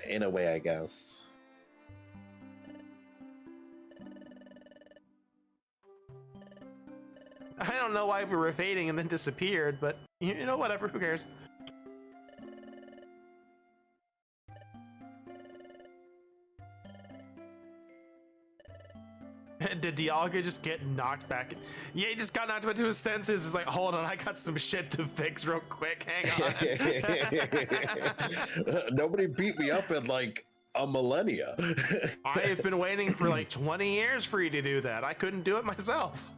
In a way, I guess. I don't know why we were fading and then disappeared, but you know, whatever, who cares? Did Dialga just get knocked back? Yeah, he just got knocked into his senses. He's like, hold on, I got some shit to fix real quick. Hang on. Nobody beat me up in like a millennia. I have been waiting for like 20 years for you to do that. I couldn't do it myself.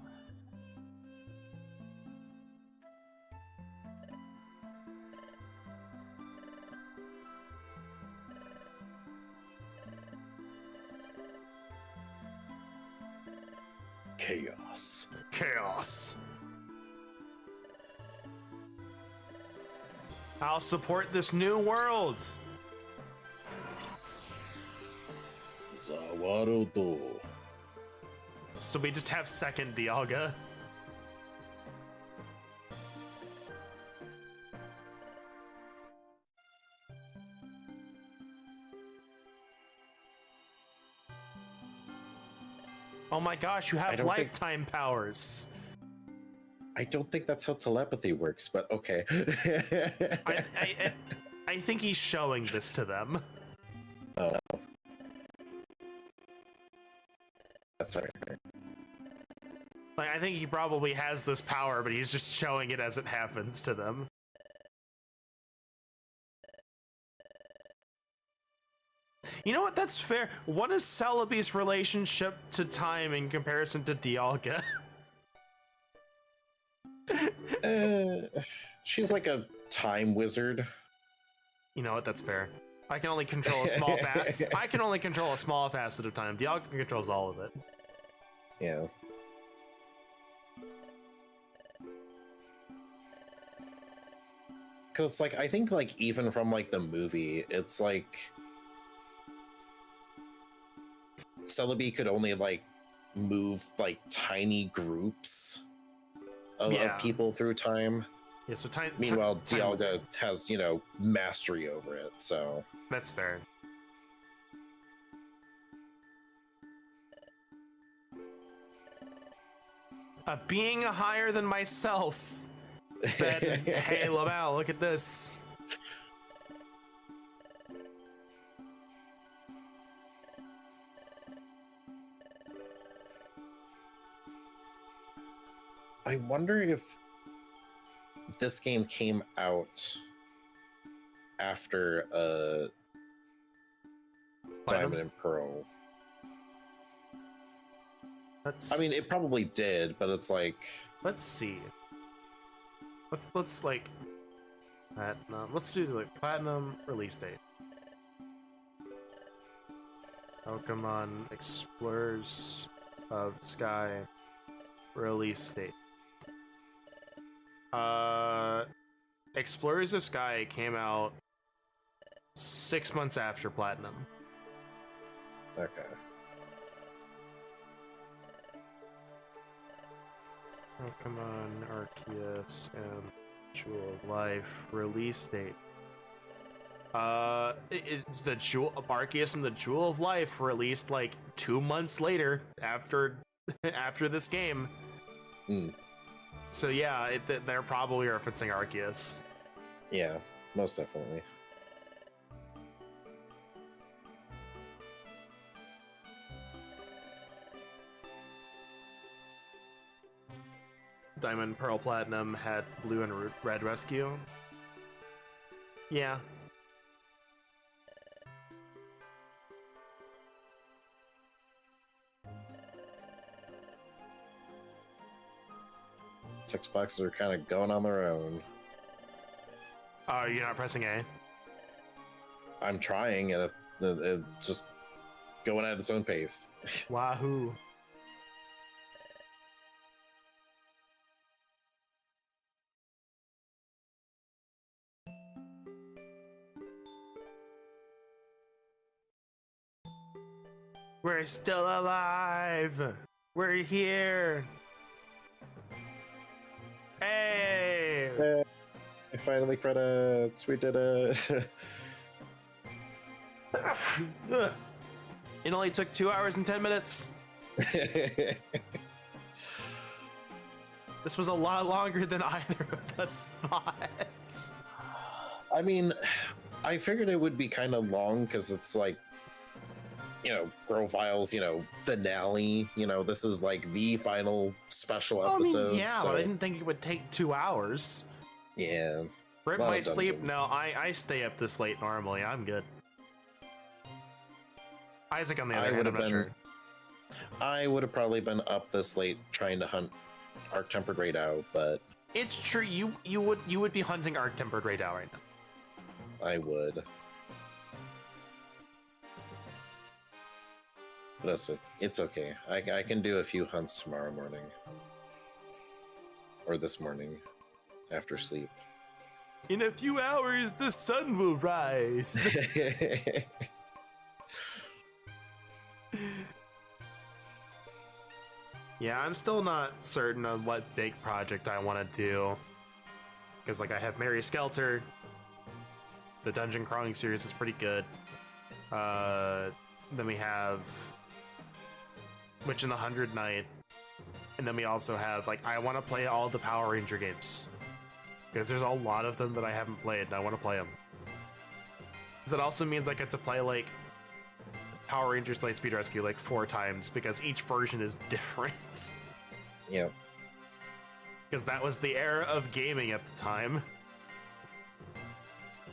Chaos. Chaos. I'll support this new world. Zawarudo. So we just have second Dialga. Oh my gosh, you have lifetime powers. I don't think that's how telepathy works, but okay. I think he's showing this to them. Oh. That's right. Like, I think he probably has this power, but he's just showing it as it happens to them. You know what? That's fair. What is Celebi's relationship to time in comparison to Dialga? She's like a time wizard. You know what? That's fair. I can only control a small I can only control a small facet of time. Dialga controls all of it. Yeah. Cause it's like I think like even from like the movie, it's like Celebi could only like move like tiny groups of people through time. Yeah, so Meanwhile, Dialga has, you know, mastery over it, so that's fair. A being higher than myself said, "Hey, Lamau, look at this." I wonder if this game came out after Diamond and Pearl. I mean, it probably did, but it's like, let's see. Let's like platinum. Let's do like platinum release date. Pokemon Explorers of Sky release date. Explorers of Sky came out 6 months after Platinum. okay. Pokemon Arceus and Jewel of Life release date. The Jewel of Arceus and the Jewel of Life released like 2 months later after this game. So yeah, they're probably referencing Arceus. Yeah, most definitely. Diamond, Pearl, Platinum had Blue and Red Rescue. Yeah. Text boxes are kind of going on their own. Oh, you're not pressing A? I'm trying, and it's just going at its own pace. Wahoo. We're still alive. We're here. Hey! I finally credits. We did it. It only took 2 hours and 10 minutes. This was a lot longer than either of us thought. I mean, I figured it would be kind of long because it's like, you know, Grovile's, you know, finale. You know, this is like the final special episode. I mean, yeah, so, but I didn't think it would take 2 hours. Yeah. Rip my sleep. No, I stay up this late normally. I'm good. Isaac, on the other hand, I'm not sure. I would have probably been up this late trying to hunt Arc Tempered Raid out, but it's true. You would be hunting Arc Tempered Raid out right now. I would. But it's okay. I can do a few hunts tomorrow morning. Or this morning, after sleep. In a few hours, the sun will rise. Yeah, I'm still not certain on what big project I want to do. Because, like, I have Mary Skelter. The dungeon crawling series is pretty good. Then we have Witch in the 100 Night. And then we also have, like, I want to play all the Power Ranger games. Because there's a lot of them that I haven't played, and I want to play them. That also means I get to play, like, Power Rangers Lightspeed Rescue, like, 4 times, because each version is different. Yep. Because that was the era of gaming at the time.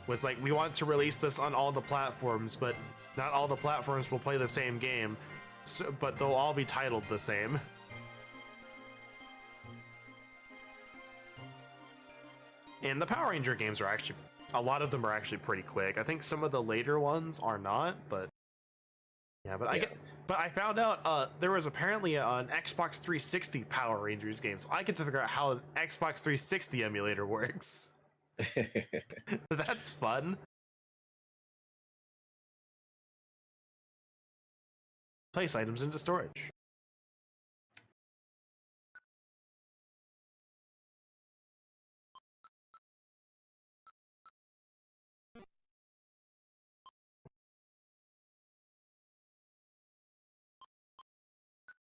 Was like, we want to release this on all the platforms, but not all the platforms will play the same game, so, but they'll all be titled the same. And the Power Ranger games are actually, a lot of them are actually pretty quick. I think some of the later ones are not, but yeah, but I found out there was apparently an Xbox 360 Power Rangers game, so I get to figure out how an Xbox 360 emulator works. That's fun. Place items into storage.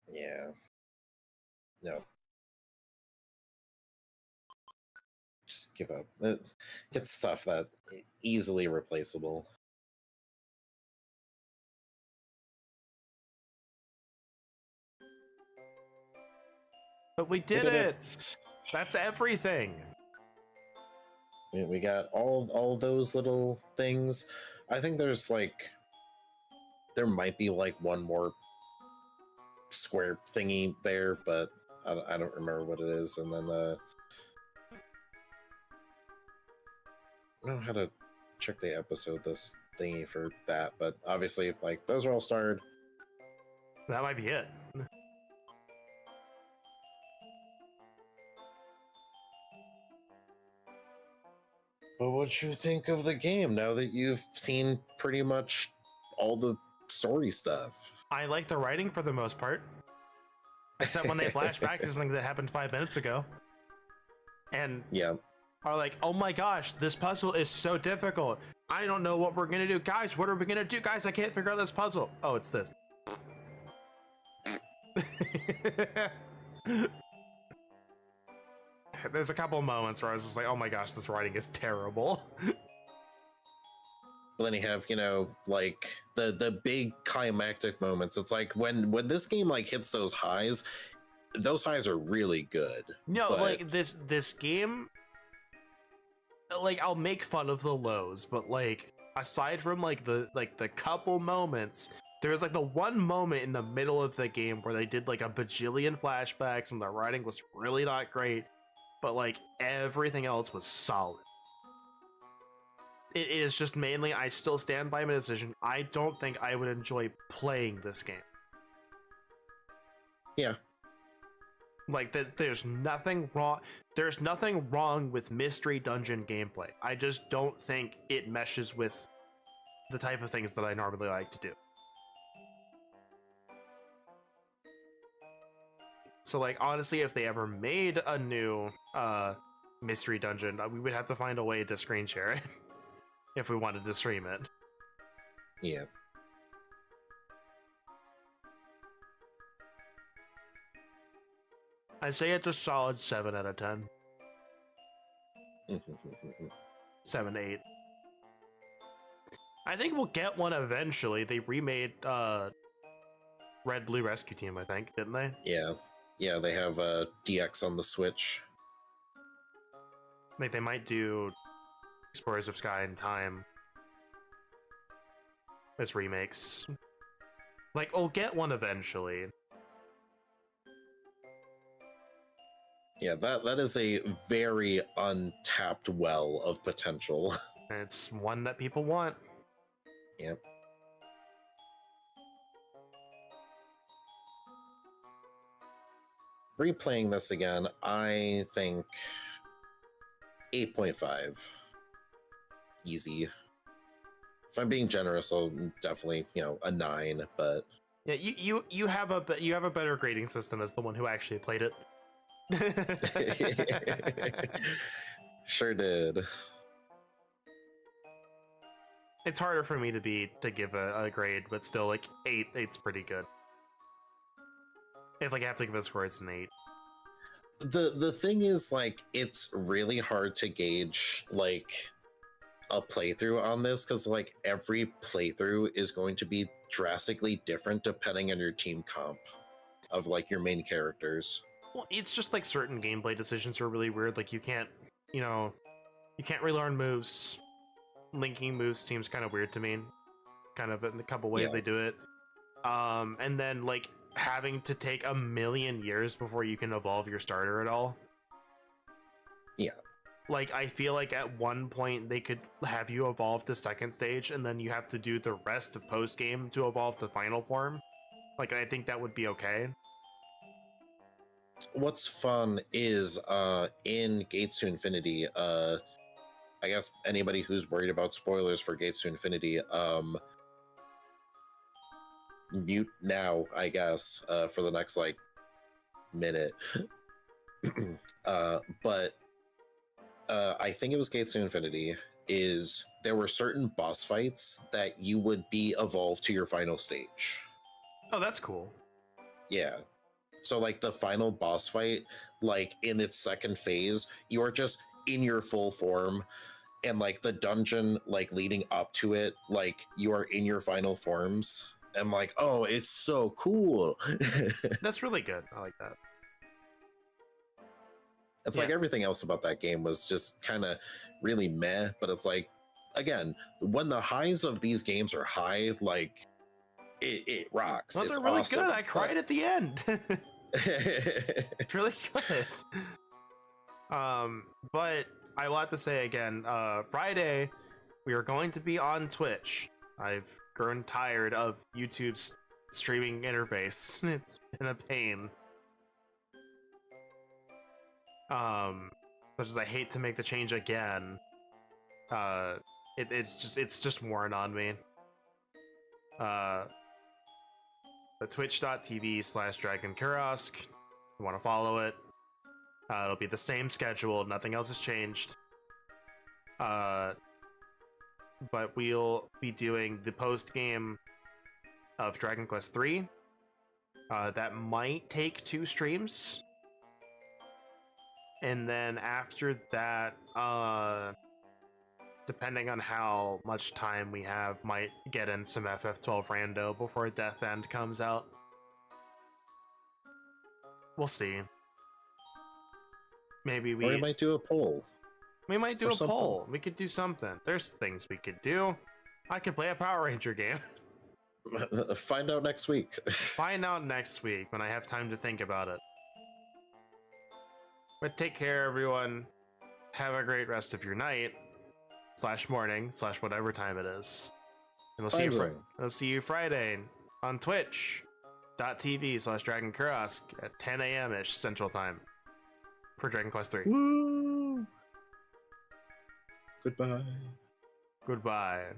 Yeah. No. Just give up. It's stuff that easily replaceable. But we did it! That's everything! We got all those little things. I think there's like, there might be like one more square thingy there, but I don't remember what it is. And then I don't know how to check the episode this thingy for that, but obviously like those are all starred. That might be it. But what you think of the game now that you've seen pretty much all the story stuff? I like the writing for the most part. Except when they flash back to something that happened 5 minutes ago. And Yeah. are like, oh my gosh, this puzzle is so difficult. I don't know what we're gonna do. Guys, what are we gonna do? Guys, I can't figure out this puzzle. Oh, it's this. There's a couple moments where I was just like, oh my gosh, this writing is terrible. But then you have, you know, like the big climactic moments. It's like when this game like hits those highs are really good. No, but... like this game, like I'll make fun of the lows, but like aside from like the couple moments, there was like the one moment in the middle of the game where they did like a bajillion flashbacks and the writing was really not great, but like everything else was solid. It is just mainly, I still stand by my decision. I don't think I would enjoy playing this game. Yeah. Like there's nothing wrong. There's nothing wrong with Mystery Dungeon gameplay. I just don't think it meshes with the type of things that I normally like to do. So like honestly, if they ever made a new Mystery Dungeon, we would have to find a way to screen share it if we wanted to stream it. Yeah. I'd say it's a solid 7 out of 10. 7, 8. I think we'll get one eventually. They remade Red Blue Rescue Team, I think, didn't they? Yeah. Yeah, they have DX on the Switch. Like they might do Explorers of Sky and Time as remakes. Like we'll get one eventually. Yeah, that is a very untapped well of potential. And it's one that people want. Yep. Replaying this again, I think 8.5. easy. If I'm being generous, I'll definitely, a 9, but Yeah, you have a better grading system as the one who actually played it. sure did. It's harder for me to give a grade, but still, like, 8's pretty good. If like I have to give a score, it's an 8. The thing is, like, it's really hard to gauge like a playthrough on this, because like every playthrough is going to be drastically different depending on your team comp of like your main characters. Well, it's just like certain gameplay decisions are really weird. Like you can't relearn moves. Linking moves seems kind of weird to me. Kind of in a couple ways they do it. And then like having to take a million years before you can evolve your starter at all. Yeah. Like, I feel like at one point they could have you evolve to second stage, and then you have to do the rest of post game to evolve to final form. Like, I think that would be okay. What's fun is in Gates to Infinity, I guess anybody who's worried about spoilers for Gates to Infinity, mute now, I guess, for the next like minute. But I think it was Gates to Infinity, is there were certain boss fights that you would be evolved to your final stage. Oh, that's cool. Yeah. So like the final boss fight, like in its second phase, you are just in your full form, and like the dungeon like leading up to it, like you are in your final forms. I'm like, oh, it's so cool. That's really good. I like that. It's like everything else about that game was just kind of really meh, but it's like, again, when the highs of these games are high, like it rocks. Well, it's they're really awesome, good. I cried at the end. It's really good. But I will have to say again, Friday we are going to be on Twitch. I've grown tired of YouTube's streaming interface. It's been a pain. Much as I hate to make the change again, it's just worn on me. The twitch.tv/DragonKurask. You want to follow it. It'll be the same schedule, nothing else has changed. But we'll be doing the post game of Dragon Quest III. That might take 2 streams. And then after that, depending on how much time we have, might get in some FF12 rando before Death End comes out. We'll see. Maybe or we might do a poll. We might do a poll. We could do something. There's things we could do. I could play a Power Ranger game. Find out next week. Find out next week when I have time to think about it. But take care, everyone. Have a great rest of your night, /morning, /whatever time it is. And we'll see you Friday on twitch.tv/DragonKurask at 10 a.m.-ish Central Time for Dragon Quest III. Woo! Goodbye. Goodbye.